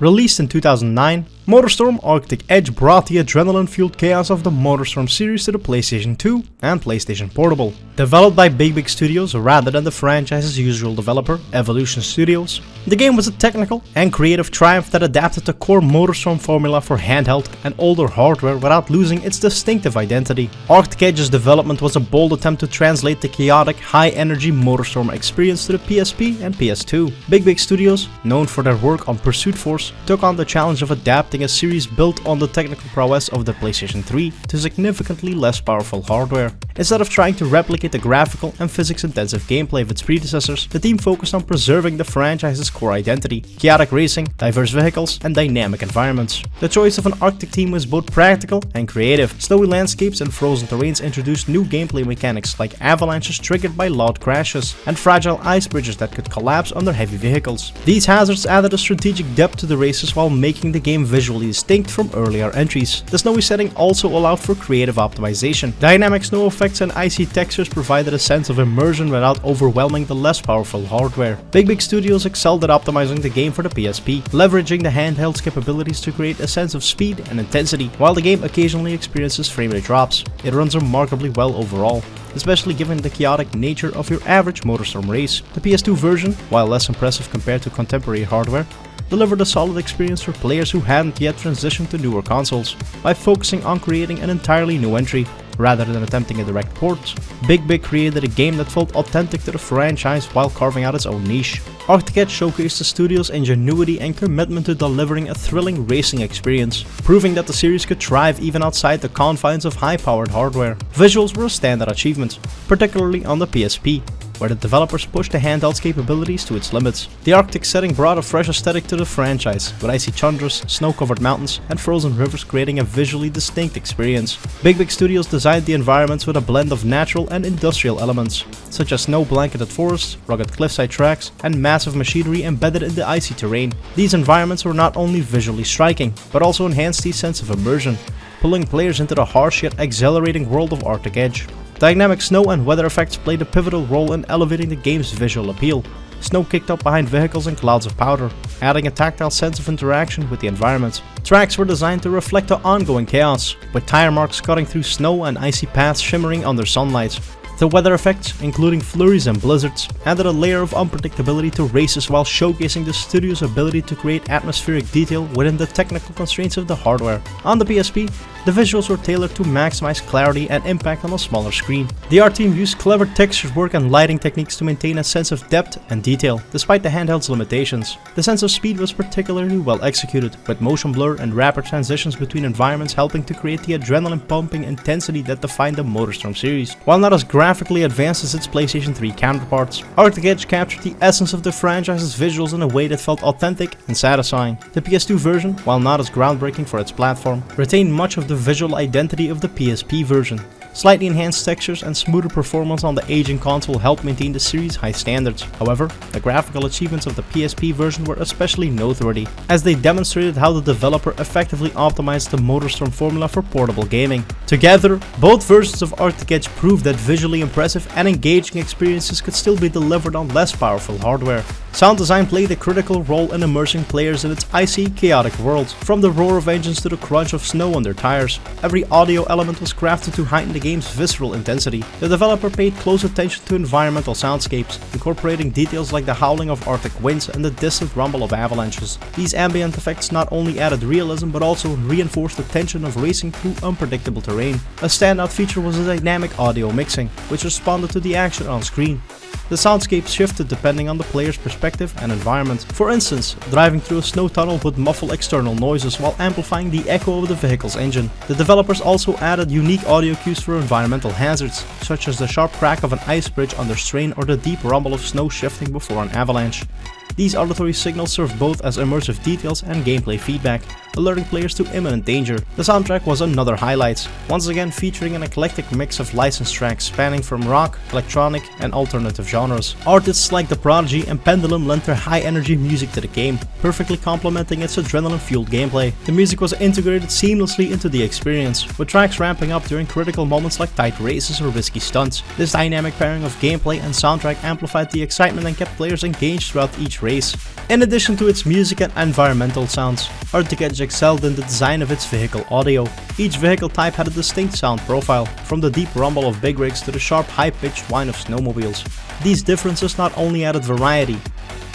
Released in 2009, MotorStorm Arctic Edge brought the adrenaline-fueled chaos of the MotorStorm series to the PlayStation 2 and PlayStation Portable. Developed by Big Studios rather than the franchise's usual developer, Evolution Studios, the game was a technical and creative triumph that adapted the core MotorStorm formula for handheld and older hardware without losing its distinctive identity. Arctic Edge's development was a bold attempt to translate the chaotic, high-energy MotorStorm experience to the PSP and PS2. Big Studios, known for their work on Pursuit Force, took on the challenge of adapting a series built on the technical prowess of the PlayStation 3 to significantly less powerful hardware. Instead of trying to replicate the graphical and physics-intensive gameplay of its predecessors, the team focused on preserving the franchise's core identity: chaotic racing, diverse vehicles, and dynamic environments. The choice of an Arctic team was both practical and creative. Snowy landscapes and frozen terrains introduced new gameplay mechanics like avalanches triggered by loud crashes, and fragile ice bridges that could collapse under heavy vehicles. These hazards added a strategic depth to the races while making the game visually distinct from earlier entries. The snowy setting also allowed for creative optimization. Dynamic snow effects and icy textures provided a sense of immersion without overwhelming the less powerful hardware. Big Studios excelled at optimizing the game for the PSP, leveraging the handheld's capabilities to create a sense of speed and intensity. While the game occasionally experiences framerate drops, it runs remarkably well overall, especially given the chaotic nature of your average MotorStorm race. The PS2 version, while less impressive compared to contemporary hardware, delivered a solid experience for players who hadn't yet transitioned to newer consoles, by focusing on creating an entirely new entry, rather than attempting a direct port. Big created a game that felt authentic to the franchise while carving out its own niche. Arctic Edge showcased the studio's ingenuity and commitment to delivering a thrilling racing experience, proving that the series could thrive even outside the confines of high-powered hardware. Visuals were a standout achievement, particularly on the PSP, where the developers pushed the handheld's capabilities to its limits. The Arctic setting brought a fresh aesthetic to the franchise, with icy tundras, snow-covered mountains, and frozen rivers creating a visually distinct experience. Big Studios designed the environments with a blend of natural and industrial elements, such as snow-blanketed forests, rugged cliffside tracks, and massive machinery embedded in the icy terrain. These environments were not only visually striking, but also enhanced the sense of immersion, pulling players into the harsh yet exhilarating world of Arctic Edge. Dynamic snow and weather effects played a pivotal role in elevating the game's visual appeal. Snow kicked up behind vehicles in clouds of powder, adding a tactile sense of interaction with the environment. Tracks were designed to reflect the ongoing chaos, with tire marks cutting through snow and icy paths shimmering under sunlight. The weather effects, including flurries and blizzards, added a layer of unpredictability to races while showcasing the studio's ability to create atmospheric detail within the technical constraints of the hardware. On the PSP, the visuals were tailored to maximize clarity and impact on a smaller screen. The art team used clever texture work and lighting techniques to maintain a sense of depth and detail, despite the handheld's limitations. The sense of speed was particularly well executed, with motion blur and rapid transitions between environments helping to create the adrenaline-pumping intensity that defined the MotorStorm series. While not as graphically advanced as its PlayStation 3 counterparts, Arctic Edge captured the essence of the franchise's visuals in a way that felt authentic and satisfying. The PS2 version, while not as groundbreaking for its platform, retained much of the visual identity of the PSP version, Slightly enhanced textures and smoother performance on the aging console helped maintain the series' high standards. However, the graphical achievements of the PSP version were especially noteworthy, as they demonstrated how the developer effectively optimized the MotorStorm formula for portable gaming. Together, both versions of Arctic Edge proved that visually impressive and engaging experiences could still be delivered on less powerful hardware. Sound design played a critical role in immersing players in its icy, chaotic world, from the roar of engines to the crunch of snow under tires. Every audio element was crafted to heighten the game's visceral intensity. The developer paid close attention to environmental soundscapes, incorporating details like the howling of Arctic winds and the distant rumble of avalanches. These ambient effects not only added realism but also reinforced the tension of racing through unpredictable terrain. A standout feature was the dynamic audio mixing, which responded to the action on screen. The soundscape shifted depending on the player's perspective and environment. For instance, driving through a snow tunnel would muffle external noises while amplifying the echo of the vehicle's engine. The developers also added unique audio cues for environmental hazards, such as the sharp crack of an ice bridge under strain or the deep rumble of snow shifting before an avalanche. These auditory signals served both as immersive details and gameplay feedback, alerting players to imminent danger. The soundtrack was another highlight, once again featuring an eclectic mix of licensed tracks spanning from rock, electronic, and alternative genres. Artists like The Prodigy and Pendulum lent their high-energy music to the game, perfectly complementing its adrenaline-fueled gameplay. The music was integrated seamlessly into the experience, with tracks ramping up during critical moments like tight races or risky stunts. This dynamic pairing of gameplay and soundtrack amplified the excitement and kept players engaged throughout each race. In addition to its music and environmental sounds, Arctic Edge excelled in the design of its vehicle audio. Each vehicle type had a distinct sound profile, from the deep rumble of big rigs to the sharp high-pitched whine of snowmobiles. These differences not only added variety,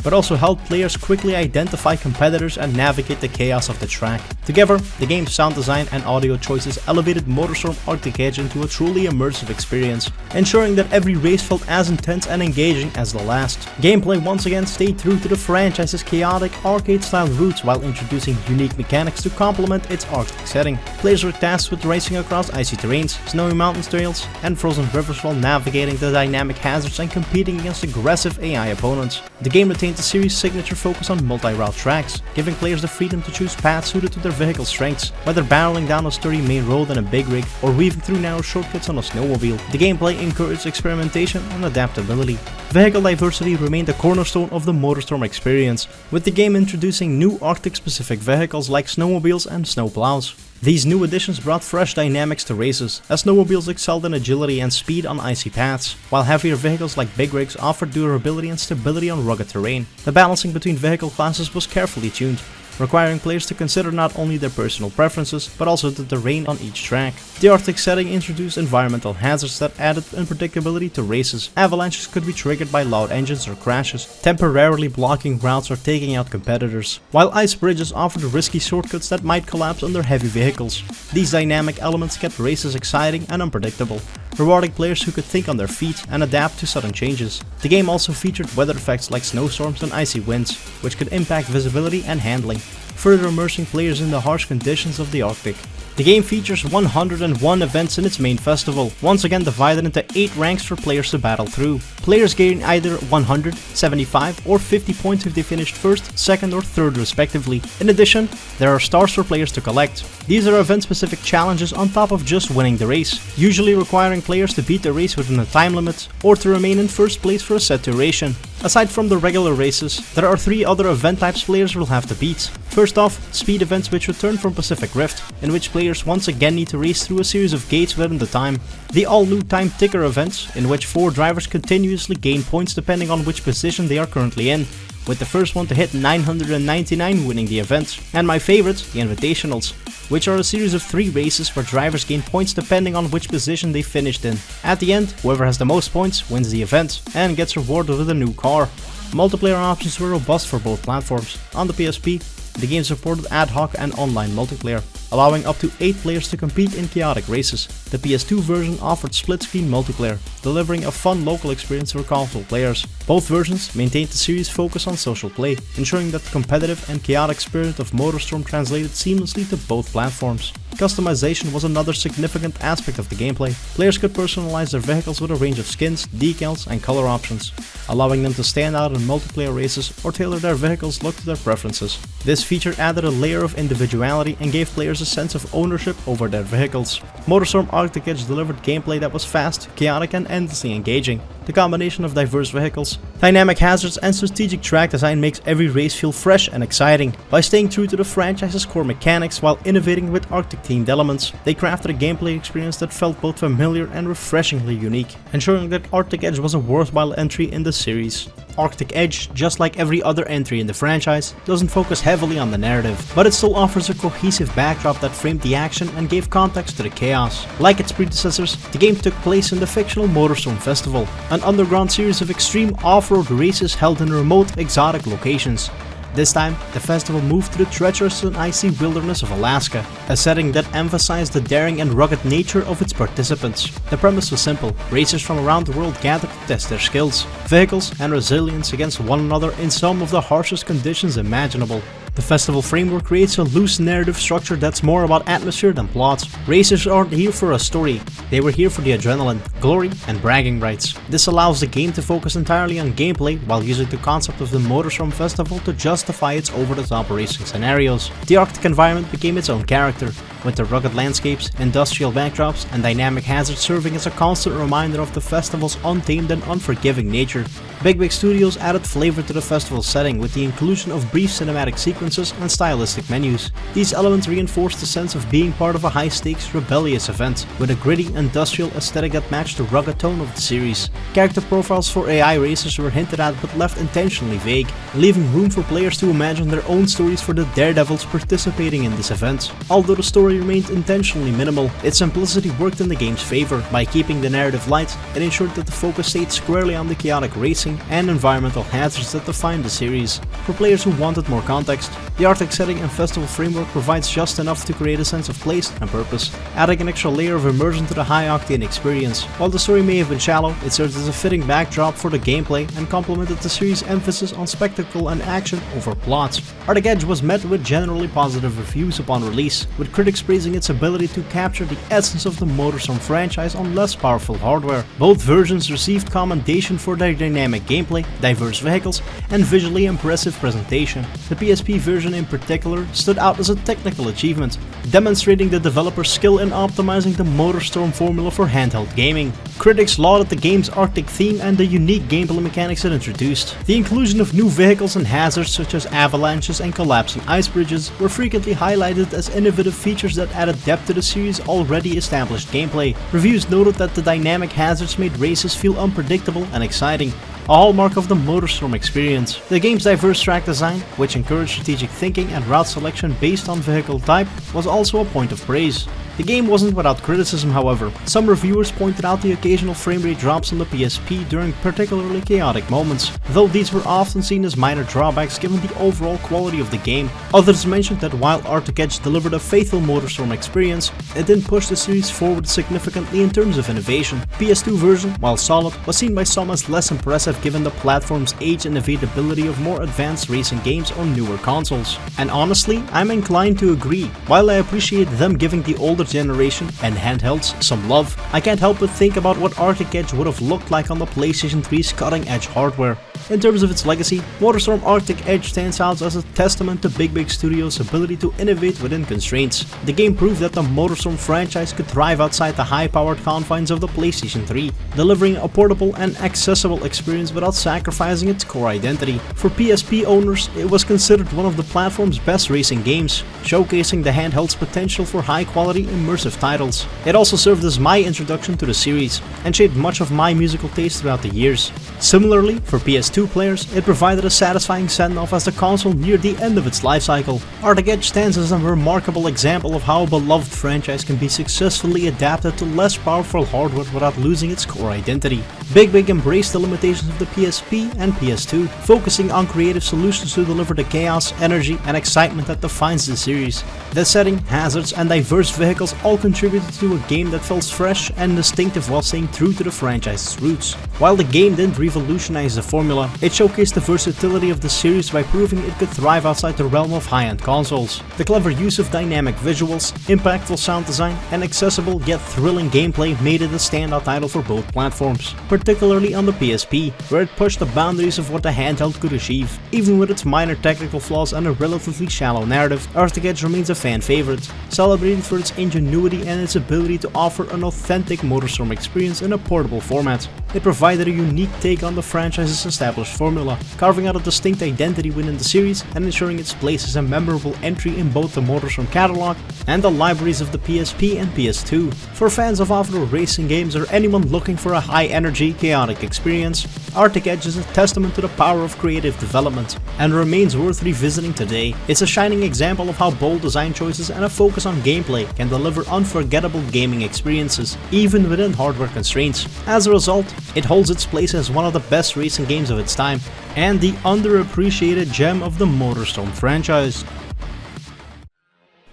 but also helped players quickly identify competitors and navigate the chaos of the track. Together, the game's sound design and audio choices elevated MotorStorm Arctic Edge into a truly immersive experience, ensuring that every race felt as intense and engaging as the last. Gameplay once again stayed true to the franchise's chaotic, arcade-style roots while introducing unique mechanics to complement its Arctic setting. Players were tasked with racing across icy terrains, snowy mountain trails, and frozen rivers while navigating the dynamic hazards and competing against aggressive AI opponents. The game retained the series' signature focus on multi-route tracks, giving players the freedom to choose paths suited to their vehicle's strengths, whether barreling down a sturdy main road in a big rig or weaving through narrow shortcuts on a snowmobile. The gameplay encouraged experimentation and adaptability. Vehicle diversity remained a cornerstone of the MotorStorm experience, with the game introducing new Arctic-specific vehicles like snowmobiles and snowplows. These new additions brought fresh dynamics to races, as snowmobiles excelled in agility and speed on icy paths, while heavier vehicles like big rigs offered durability and stability on rugged terrain. The balancing between vehicle classes was carefully tuned, requiring players to consider not only their personal preferences, but also the terrain on each track. The Arctic setting introduced environmental hazards that added unpredictability to races. Avalanches could be triggered by loud engines or crashes, temporarily blocking routes or taking out competitors, while ice bridges offered risky shortcuts that might collapse under heavy vehicles. These dynamic elements kept races exciting and unpredictable, rewarding players who could think on their feet and adapt to sudden changes. The game also featured weather effects like snowstorms and icy winds, which could impact visibility and handling, further immersing players in the harsh conditions of the Arctic. The game features 101 events in its main festival, once again divided into 8 ranks for players to battle through. Players gain either 100, 75 or 50 points if they finished first, second or third respectively. In addition, there are stars for players to collect. These are event-specific challenges on top of just winning the race, usually requiring players to beat the race within a time limit or to remain in first place for a set duration. Aside from the regular races, there are 3 other event types players will have to beat. First off, speed events which return from Pacific Rift, in which players once again need to race through a series of gates within the time. The all-new time ticker events, in which 4 drivers continuously gain points depending on which position they are currently in, with the first one to hit 999 winning the event. And my favorite, the Invitationals, which are a series of 3 races where drivers gain points depending on which position they finished in. At the end, whoever has the most points wins the event and gets rewarded with a new car. Multiplayer options were robust for both platforms. On the PSP, the game supported ad hoc and online multiplayer, allowing up to 8 players to compete in chaotic races. The PS2 version offered split-screen multiplayer, delivering a fun local experience for console players. Both versions maintained the series' focus on social play, ensuring that the competitive and chaotic spirit of MotorStorm translated seamlessly to both platforms. Customization was another significant aspect of the gameplay. Players could personalize their vehicles with a range of skins, decals, and color options, allowing them to stand out in multiplayer races or tailor their vehicles' look to their preferences. This feature added a layer of individuality and gave players a sense of ownership over their vehicles. MotorStorm Arctic Edge delivered gameplay that was fast, chaotic, and endlessly engaging. The combination of diverse vehicles, dynamic hazards, and strategic track design makes every race feel fresh and exciting. By staying true to the franchise's core mechanics while innovating with Arctic-themed elements, they crafted a gameplay experience that felt both familiar and refreshingly unique, ensuring that Arctic Edge was a worthwhile entry in the series. Arctic Edge, just like every other entry in the franchise, doesn't focus heavily on the narrative, but it still offers a cohesive backdrop that framed the action and gave context to the chaos. Like its predecessors, the game took place in the fictional MotorStorm Festival, an underground series of extreme off-road races held in remote, exotic locations. This time, the festival moved to the treacherous and icy wilderness of Alaska, a setting that emphasized the daring and rugged nature of its participants. The premise was simple: racers from around the world gathered to test their skills, vehicles, and resilience against one another in some of the harshest conditions imaginable. The festival framework creates a loose narrative structure that's more about atmosphere than plot. Racers aren't here for a story, they were here for the adrenaline, glory, and bragging rights. This allows the game to focus entirely on gameplay while using the concept of the MotorStorm Festival to justify its over-the-top racing scenarios. The Arctic environment became its own character, with the rugged landscapes, industrial backdrops, and dynamic hazards serving as a constant reminder of the festival's untamed and unforgiving nature. Big Studios added flavor to the festival setting with the inclusion of brief cinematic sequences and stylistic menus. These elements reinforced the sense of being part of a high-stakes, rebellious event, with a gritty, industrial aesthetic that matched the rugged tone of the series. Character profiles for AI racers were hinted at but left intentionally vague, leaving room for players to imagine their own stories for the daredevils participating in this event. Although the story remained intentionally minimal, its simplicity worked in the game's favor. By keeping the narrative light, it ensured that the focus stayed squarely on the chaotic racing and environmental hazards that define the series. For players who wanted more context, the Arctic setting and festival framework provides just enough to create a sense of place and purpose, adding an extra layer of immersion to the high-octane experience. While the story may have been shallow, it served as a fitting backdrop for the gameplay and complemented the series' emphasis on spectacle and action over plot. Arctic Edge was met with generally positive reviews upon release, with critics praising its ability to capture the essence of the MotorStorm franchise on less powerful hardware. Both versions received commendation for their dynamic gameplay, diverse vehicles, and visually impressive presentation. The PSP version in particular stood out as a technical achievement, demonstrating the developer's skill in optimizing the MotorStorm formula for handheld gaming. Critics lauded the game's Arctic theme and the unique gameplay mechanics it introduced. The inclusion of new vehicles and hazards such as avalanches and collapsing ice bridges were frequently highlighted as innovative features that added depth to the series' already established gameplay. Reviews noted that the dynamic hazards made races feel unpredictable and exciting, a hallmark of the MotorStorm experience. The game's diverse track design, which encouraged strategic thinking and route selection based on vehicle type, was also a point of praise. The game wasn't without criticism, however. Some reviewers pointed out the occasional frame rate drops on the PSP during particularly chaotic moments, though these were often seen as minor drawbacks given the overall quality of the game. Others mentioned that while Arctic Edge delivered a faithful MotorStorm experience, it didn't push the series forward significantly in terms of innovation. PS2 version, while solid, was seen by some as less impressive given the platform's age and availability of more advanced racing games on newer consoles. And honestly, I'm inclined to agree. While I appreciate them giving the older generation and handhelds some love, I can't help but think about what Arctic Edge would have looked like on the PlayStation 3's cutting-edge hardware. In terms of its legacy, MotorStorm Arctic Edge stands out as a testament to Big Studios' ability to innovate within constraints. The game proved that the MotorStorm franchise could thrive outside the high-powered confines of the PlayStation 3, delivering a portable and accessible experience without sacrificing its core identity. For PSP owners, it was considered one of the platform's best racing games, showcasing the handheld's potential for high-quality immersive titles. It also served as my introduction to the series, and shaped much of my musical taste throughout the years. Similarly, for PS2 players, it provided a satisfying send-off as the console neared the end of its lifecycle. Arctic Edge stands as a remarkable example of how a beloved franchise can be successfully adapted to less powerful hardware without losing its core identity. Big embraced the limitations of the PSP and PS2, focusing on creative solutions to deliver the chaos, energy, and excitement that defines the series. The setting, hazards, and diverse vehicles all contributed to a game that felt fresh and distinctive while staying true to the franchise's roots. While the game didn't revolutionize the formula formula. It showcased the versatility of the series by proving it could thrive outside the realm of high-end consoles. The clever use of dynamic visuals, impactful sound design, and accessible yet thrilling gameplay made it a standout title for both platforms, particularly on the PSP, where it pushed the boundaries of what the handheld could achieve. Even with its minor technical flaws and a relatively shallow narrative, Arctic Edge remains a fan favorite, celebrated for its ingenuity and its ability to offer an authentic MotorStorm experience in a portable format. It provided a unique take on the franchise's established formula, carving out a distinct identity within the series and ensuring its place as a memorable entry in both the MotorStorm catalog and the libraries of the PSP and PS2. For fans of off-road racing games or anyone looking for a high-energy, chaotic experience, Arctic Edge is a testament to the power of creative development and remains worth revisiting today. It's a shining example of how bold design choices and a focus on gameplay can deliver unforgettable gaming experiences, even within hardware constraints. As a result, it holds its place as one of the best racing games of its time, and the underappreciated gem of the MotorStorm franchise.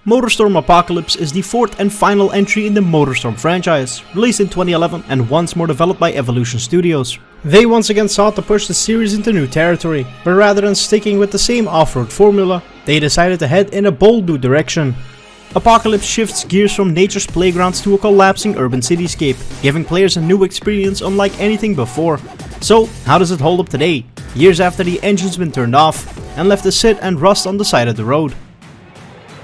MotorStorm Apocalypse is the fourth and final entry in the MotorStorm franchise, released in 2011 and once more developed by Evolution Studios. They once again sought to push the series into new territory, but rather than sticking with the same off-road formula, they decided to head in a bold new direction. Apocalypse shifts gears from nature's playgrounds to a collapsing urban cityscape, giving players a new experience unlike anything before. So, how does it hold up today, years after the engine's been turned off and left to sit and rust on the side of the road?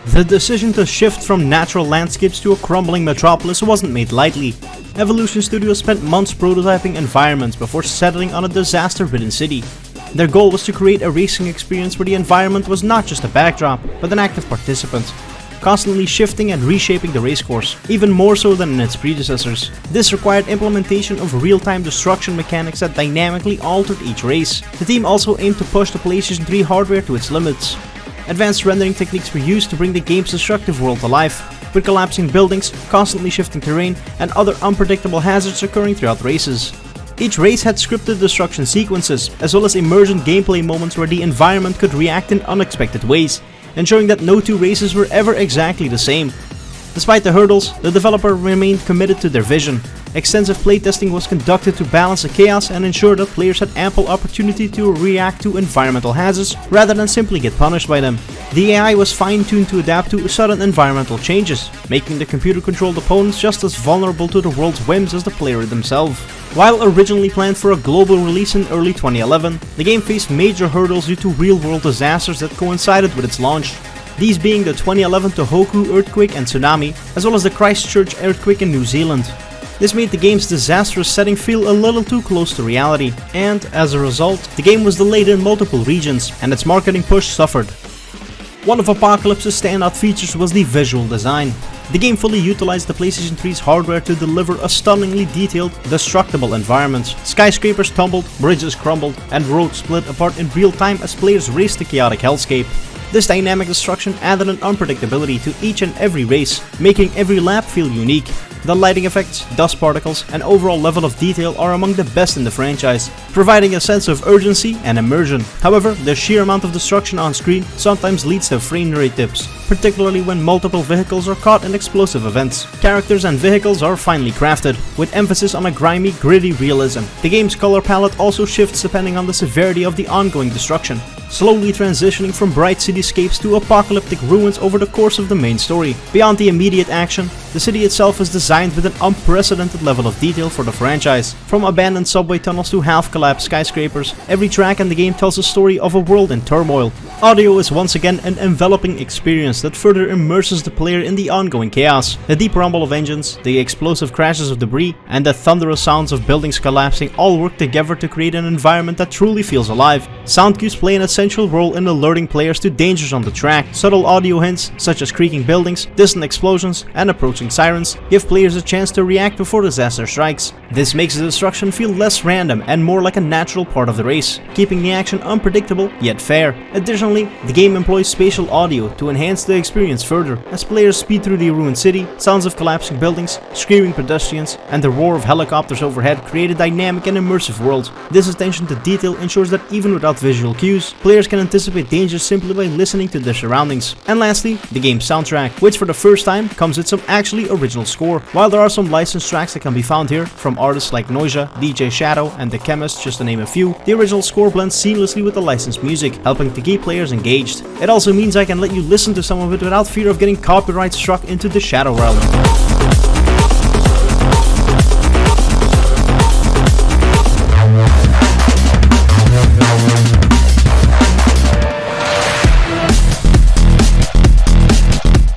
The decision to shift from natural landscapes to a crumbling metropolis wasn't made lightly. Evolution Studios spent months prototyping environments before settling on a disaster-ridden city. Their goal was to create a racing experience where the environment was not just a backdrop, but an active participant, constantly shifting and reshaping the racecourse, even more so than in its predecessors. This required implementation of real-time destruction mechanics that dynamically altered each race. The team also aimed to push the PlayStation 3 hardware to its limits. Advanced rendering techniques were used to bring the game's destructive world to life, with collapsing buildings, constantly shifting terrain, and other unpredictable hazards occurring throughout races. Each race had scripted destruction sequences, as well as immersion gameplay moments where the environment could react in unexpected ways, ensuring that no two races were ever exactly the same. Despite the hurdles, the developer remained committed to their vision. Extensive playtesting was conducted to balance the chaos and ensure that players had ample opportunity to react to environmental hazards rather than simply get punished by them. The AI was fine-tuned to adapt to sudden environmental changes, making the computer-controlled opponents just as vulnerable to the world's whims as the player themselves. While originally planned for a global release in early 2011, the game faced major hurdles due to real-world disasters that coincided with its launch. These being the 2011 Tohoku earthquake and tsunami, as well as the Christchurch earthquake in New Zealand. This made the game's disastrous setting feel a little too close to reality, and as a result, the game was delayed in multiple regions, and its marketing push suffered. One of Apocalypse's standout features was the visual design. The game fully utilized the PlayStation 3's hardware to deliver a stunningly detailed, destructible environment. Skyscrapers tumbled, bridges crumbled, and roads split apart in real time as players raced the chaotic hellscape. This dynamic destruction added an unpredictability to each and every race, making every lap feel unique. The lighting effects, dust particles, and overall level of detail are among the best in the franchise, providing a sense of urgency and immersion. However, the sheer amount of destruction on screen sometimes leads to frame rate dips, particularly when multiple vehicles are caught in explosive events. Characters and vehicles are finely crafted, with emphasis on a grimy, gritty realism. The game's color palette also shifts depending on the severity of the ongoing destruction, slowly transitioning from bright cityscapes to apocalyptic ruins over the course of the main story. Beyond the immediate action, the city itself is designed with an unprecedented level of detail for the franchise. From abandoned subway tunnels to half-collapsed skyscrapers, every track in the game tells a story of a world in turmoil. Audio is once again an enveloping experience that further immerses the player in the ongoing chaos. The deep rumble of engines, the explosive crashes of debris, and the thunderous sounds of buildings collapsing all work together to create an environment that truly feels alive. Sound cues play an essential role in alerting players to dangers on the track. Subtle audio hints, such as creaking buildings, distant explosions, and approaching sirens, give players a chance to react before disaster strikes. This makes the destruction feel less random and more like a natural part of the race, keeping the action unpredictable yet fair. Additionally, the game employs spatial audio to enhance the experience further. As players speed through the ruined city, sounds of collapsing buildings, screaming pedestrians, and the roar of helicopters overhead create a dynamic and immersive world. This attention to detail ensures that even without visual cues, players can anticipate dangers simply by listening to their surroundings. And lastly, the game's soundtrack, which for the first time comes with some actually original score. While there are some licensed tracks that can be found here, from artists like Noisia, DJ Shadow, and The Chemist, just to name a few, the original score blends seamlessly with the licensed music, helping to keep players engaged. It also means I can let you listen to some of it without fear of getting copyright struck into the Shadow realm.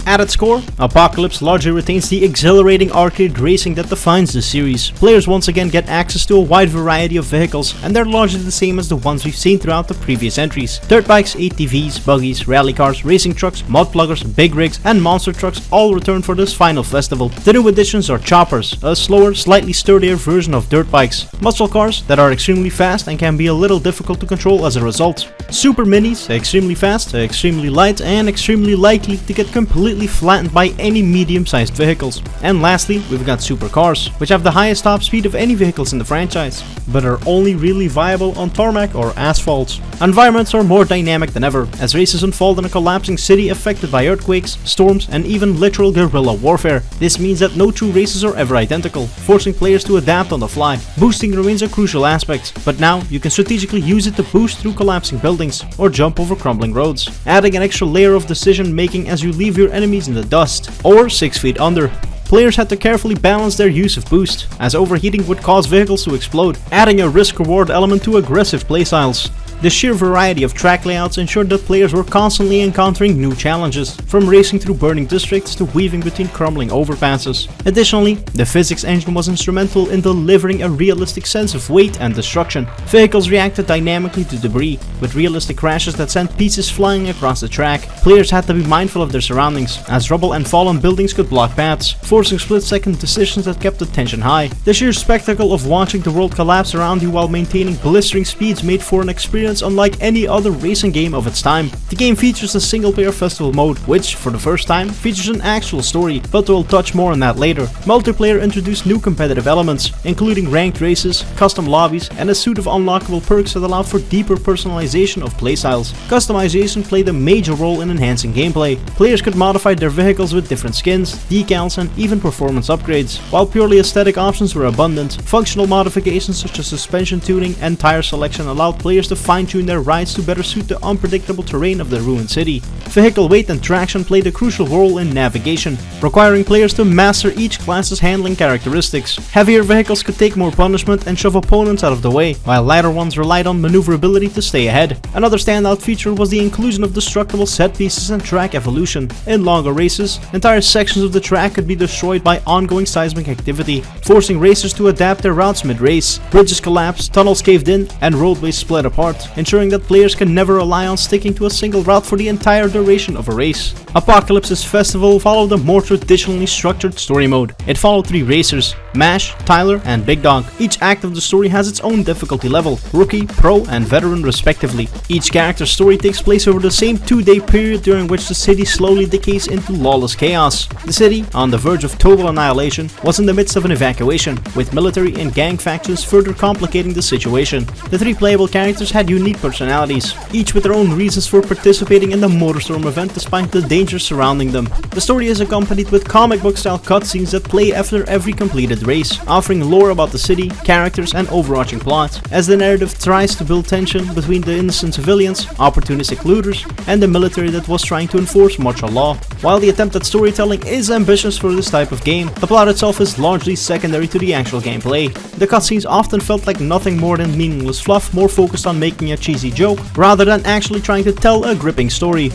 At its core, Apocalypse largely retains the exhilarating arcade racing that defines the series. Players once again get access to a wide variety of vehicles, and they're largely the same as the ones we've seen throughout the previous entries. Dirt bikes, ATVs, buggies, rally cars, racing trucks, mud pluggers, big rigs, and monster trucks all return for this final festival. The new additions are choppers, a slower, slightly sturdier version of dirt bikes, muscle cars that are extremely fast and can be a little difficult to control as a result, super minis, extremely fast, extremely light, and extremely likely to get completely flattened by any medium-sized vehicles. And lastly, we've got supercars, which have the highest top speed of any vehicles in the franchise, but are only really viable on tarmac or asphalt. Environments are more dynamic than ever, as races unfold in a collapsing city affected by earthquakes, storms, and even literal guerrilla warfare. This means that no two races are ever identical, forcing players to adapt on the fly. Boosting remains a crucial aspect, but now you can strategically use it to boost through collapsing buildings or jump over crumbling roads, adding an extra layer of decision making as you leave your enemies in the dust or 6 feet under. Players had to carefully balance their use of boost, as overheating would cause vehicles to explode, adding a risk-reward element to aggressive playstyles. The sheer variety of track layouts ensured that players were constantly encountering new challenges, from racing through burning districts to weaving between crumbling overpasses. Additionally, the physics engine was instrumental in delivering a realistic sense of weight and destruction. Vehicles reacted dynamically to debris, with realistic crashes that sent pieces flying across the track. Players had to be mindful of their surroundings, as rubble and fallen buildings could block paths, forcing split-second decisions that kept the tension high. The sheer spectacle of watching the world collapse around you while maintaining blistering speeds made for an experience unlike any other racing game of its time. The game features a single-player festival mode, which, for the first time, features an actual story, but we'll touch more on that later. Multiplayer introduced new competitive elements, including ranked races, custom lobbies, and a suite of unlockable perks that allowed for deeper personalization of playstyles. Customization played a major role in enhancing gameplay. Players could modify their vehicles with different skins, decals, and even performance upgrades. While purely aesthetic options were abundant, functional modifications such as suspension tuning and tire selection allowed players to fine-tune their rides to better suit the unpredictable terrain of the ruined city. Vehicle weight and traction played a crucial role in navigation, requiring players to master each class's handling characteristics. Heavier vehicles could take more punishment and shove opponents out of the way, while lighter ones relied on maneuverability to stay ahead. Another standout feature was the inclusion of destructible set pieces and track evolution. In longer races, entire sections of the track could be destroyed by ongoing seismic activity, forcing racers to adapt their routes mid-race. Bridges collapsed, tunnels caved in, and roadways split apart, ensuring that players can never rely on sticking to a single route for the entire duration of a race. Apocalypse's festival followed a more traditionally structured story mode. It followed 3 racers, Mash, Tyler, and Big Dog. Each act of the story has its own difficulty level, rookie, pro, and veteran respectively. Each character's story takes place over the same 2-day period during which the city slowly decays into lawless chaos. The city, on the verge of total annihilation, was in the midst of an evacuation, with military and gang factions further complicating the situation. The 3 playable characters had unique personalities, each with their own reasons for participating in the MotorStorm event despite the dangers surrounding them. The story is accompanied with comic book style cutscenes that play after every completed race, offering lore about the city, characters, and overarching plot, as the narrative tries to build tension between the innocent civilians, opportunistic looters, and the military that was trying to enforce martial law. While the attempt at storytelling is ambitious for this type of game, the plot itself is largely secondary to the actual gameplay. The cutscenes often felt like nothing more than meaningless fluff, more focused on making a cheesy joke, rather than actually trying to tell a gripping story.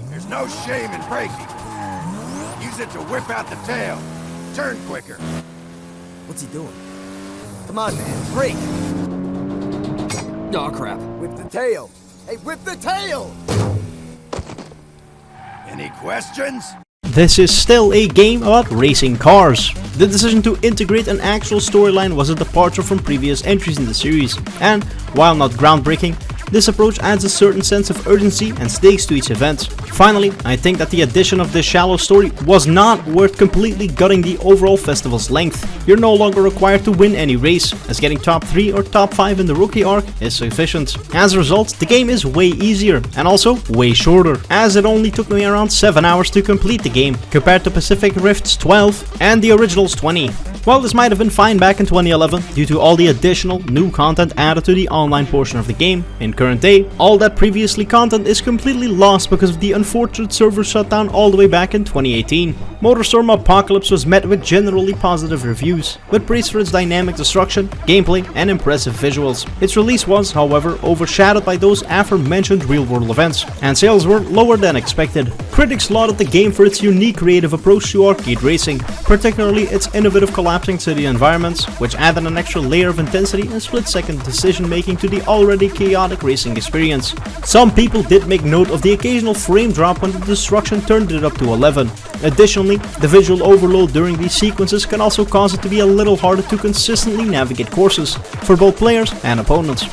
There's no shame in braking. Use it to whip out the tail. Turn quicker. What's he doing? Come on, man, brake! Oh crap. Whip the tail! Hey, whip the tail! Any questions? This is still a game about racing cars. The decision to integrate an actual storyline was a departure from previous entries in the series, and while not groundbreaking, This approach adds a certain sense of urgency and stakes to each event. Finally, I think that the addition of this shallow story was not worth completely gutting the overall festival's length. You're no longer required to win any race, as getting top 3 or top 5 in the rookie arc is sufficient. As a result, the game is way easier and also way shorter, as it only took me around 7 hours to complete the game, compared to Pacific Rift's 12 and the original's 20. While this might have been fine back in 2011 due to all the additional new content added to the online portion of the game, in current day, all that previously content is completely lost because of the unfortunate server shutdown all the way back in 2018. MotorStorm Apocalypse was met with generally positive reviews, with praise for its dynamic destruction, gameplay and impressive visuals. Its release was, however, overshadowed by those aforementioned real-world events, and sales were lower than expected. Critics lauded the game for its unique creative approach to arcade racing, particularly its innovative collapsing city environments, which added an extra layer of intensity and split-second decision-making to the already chaotic racing experience. Some people did make note of the occasional frame drop when the destruction turned it up to 11. Additionally, the visual overload during these sequences can also cause it to be a little harder to consistently navigate courses, for both players and opponents.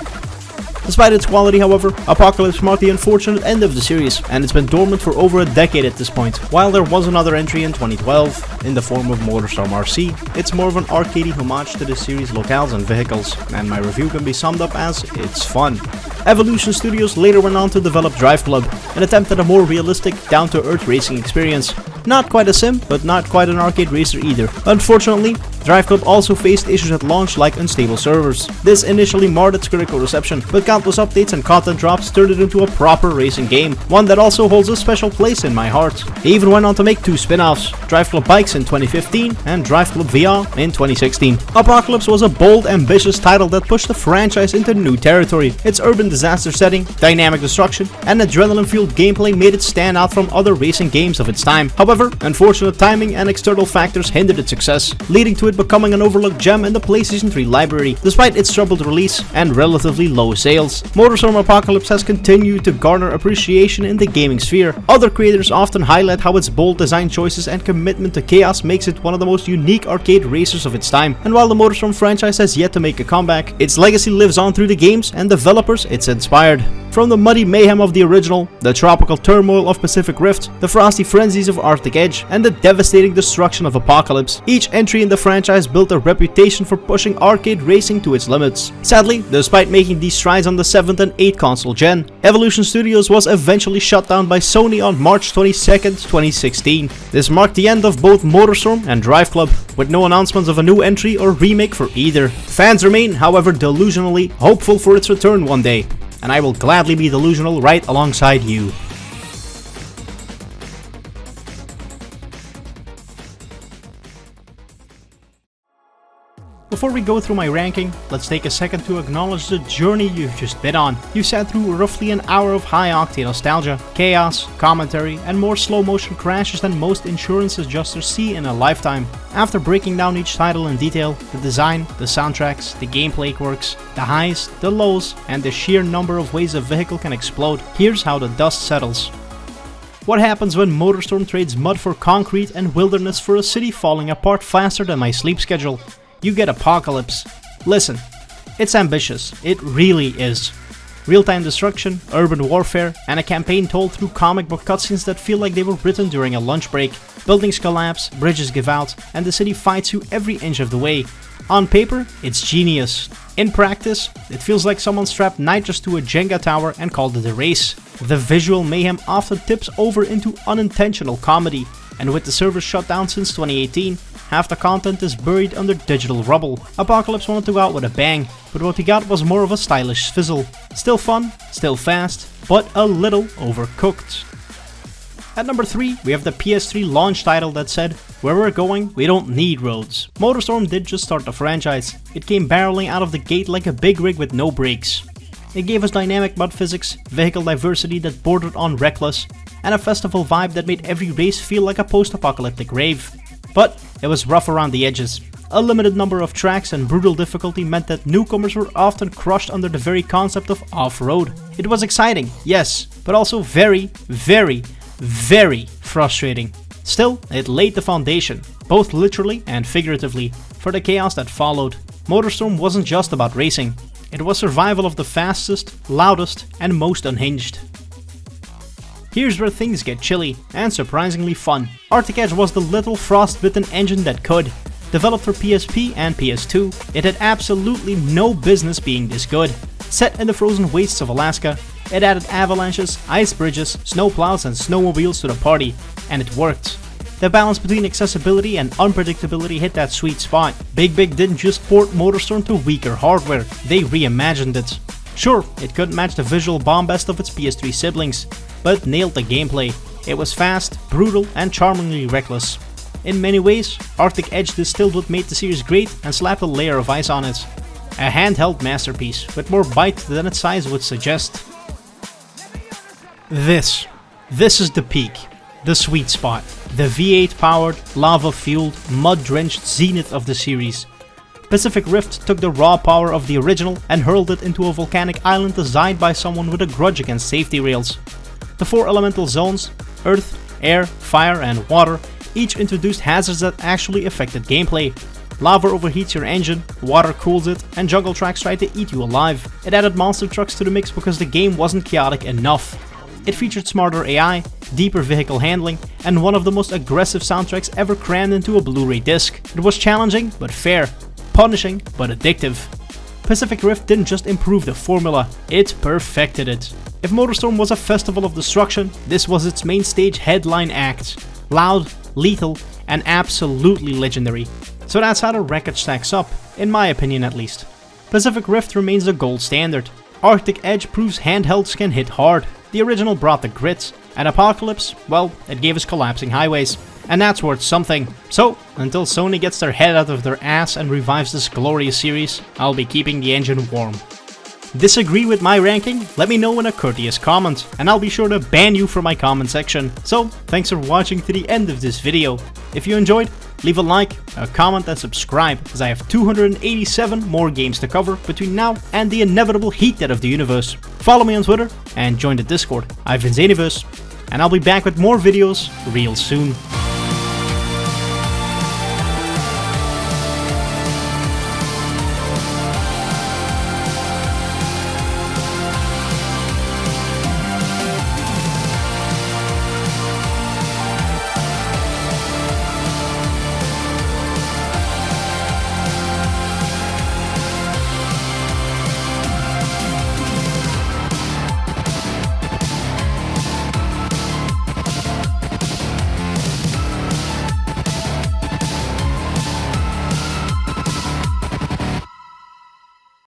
Despite its quality, however, Apocalypse marked the unfortunate end of the series, and it's been dormant for over a decade at this point. While there was another entry in 2012, in the form of MotorStorm RC, it's more of an arcadey homage to the series' locales and vehicles, and my review can be summed up as it's fun. Evolution Studios later went on to develop Drive Club, an attempt at a more realistic, down-to-earth racing experience. Not quite a sim, but not quite an arcade racer either. Unfortunately, Drive Club also faced issues at launch like unstable servers. This initially marred its critical reception, but countless updates and content drops turned it into a proper racing game, one that also holds a special place in my heart. They even went on to make 2 spin-offs, Drive Club Bikes in 2015 and Drive Club VR in 2016. Apocalypse was a bold, ambitious title that pushed the franchise into new territory. Its urban disaster setting, dynamic destruction, and adrenaline-fueled gameplay made it stand out from other racing games of its time. However, unfortunate timing and external factors hindered its success, leading to it becoming an overlooked gem in the PlayStation 3 library, despite its troubled release and relatively low sales. MotorStorm Apocalypse has continued to garner appreciation in the gaming sphere. Other creators often highlight how its bold design choices and commitment to chaos makes it one of the most unique arcade racers of its time. And while the MotorStorm franchise has yet to make a comeback, its legacy lives on through the games and developers it's inspired. From the muddy mayhem of the original, the tropical turmoil of Pacific Rift, the frosty frenzies of Arctic Edge, and the devastating destruction of Apocalypse, each entry in the franchise built a reputation for pushing arcade racing to its limits. Sadly, despite making these strides on the 7th and 8th console gen, Evolution Studios was eventually shut down by Sony on March 22nd, 2016. This marked the end of both MotorStorm and Drive Club, with no announcements of a new entry or remake for either. Fans remain, however, delusionally hopeful for its return one day, and I will gladly be delusional right alongside you. Before we go through my ranking, let's take a second to acknowledge the journey you've just been on. You sat through roughly an hour of high-octane nostalgia, chaos, commentary, and more slow-motion crashes than most insurance adjusters see in a lifetime. After breaking down each title in detail, the design, the soundtracks, the gameplay quirks, the highs, the lows, and the sheer number of ways a vehicle can explode, here's how the dust settles. What happens when MotorStorm trades mud for concrete and wilderness for a city falling apart faster than my sleep schedule? You get Apocalypse. Listen, it's ambitious, it really is. Real-time destruction, urban warfare, and a campaign told through comic book cutscenes that feel like they were written during a lunch break. Buildings collapse, bridges give out, and the city fights you every inch of the way. On paper, it's genius. In practice, it feels like someone strapped nitrous to a Jenga tower and called it a race. The visual mayhem often tips over into unintentional comedy, and with the servers shut down since 2018, half the content is buried under digital rubble. Apocalypse wanted to go out with a bang, but what we got was more of a stylish fizzle. Still fun, still fast, but a little overcooked. At number 3, we have the PS3 launch title that said, "Where we're going, we don't need roads." MotorStorm did just start the franchise. It came barreling out of the gate like a big rig with no brakes. It gave us dynamic mud physics, vehicle diversity that bordered on reckless, and a festival vibe that made every race feel like a post-apocalyptic rave. But it was rough around the edges. A limited number of tracks and brutal difficulty meant that newcomers were often crushed under the very concept of off-road. It was exciting, yes, but also very, very, very frustrating. Still, it laid the foundation, both literally and figuratively, for the chaos that followed. MotorStorm wasn't just about racing. It was survival of the fastest, loudest, and most unhinged. Here's where things get chilly and surprisingly fun. Arctic Edge was the little frostbitten engine that could. Developed for PSP and PS2, it had absolutely no business being this good. Set in the frozen wastes of Alaska, it added avalanches, ice bridges, snowplows, and snowmobiles to the party, and it worked. The balance between accessibility and unpredictability hit that sweet spot. Big didn't just port MotorStorm to weaker hardware, they reimagined it. Sure, it couldn't match the visual bombast of its PS3 siblings, but nailed the gameplay. It was fast, brutal, and charmingly reckless. In many ways, Arctic Edge distilled what made the series great and slapped a layer of ice on it. A handheld masterpiece, with more bite than its size would suggest. This is the peak, the sweet spot, the V8 powered, lava fueled, mud drenched zenith of the series. Pacific Rift took the raw power of the original and hurled it into a volcanic island designed by someone with a grudge against safety rails. The 4 elemental zones, earth, air, fire, and water, each introduced hazards that actually affected gameplay. Lava overheats your engine, water cools it, and jungle tracks try to eat you alive. It added monster trucks to the mix because the game wasn't chaotic enough. It featured smarter AI, deeper vehicle handling, and one of the most aggressive soundtracks ever crammed into a Blu-ray disc. It was challenging but fair, punishing but addictive. Pacific Rift didn't just improve the formula, it perfected it. If MotorStorm was a festival of destruction, this was its main stage headline act. Loud, lethal, and absolutely legendary. So that's how the record stacks up, in my opinion at least. Pacific Rift remains the gold standard. Arctic Edge proves handhelds can hit hard. The original brought the grit, and Apocalypse, well, it gave us collapsing highways. And that's worth something. So, until Sony gets their head out of their ass and revives this glorious series, I'll be keeping the engine warm. Disagree with my ranking? Let me know in a courteous comment, and I'll be sure to ban you from my comment section. So, thanks for watching to the end of this video. If you enjoyed, leave a like, a comment, and subscribe, as I have 287 more games to cover between now and the inevitable heat death of the universe. Follow me on Twitter and join the Discord. I've been Xeniverse, and I'll be back with more videos real soon.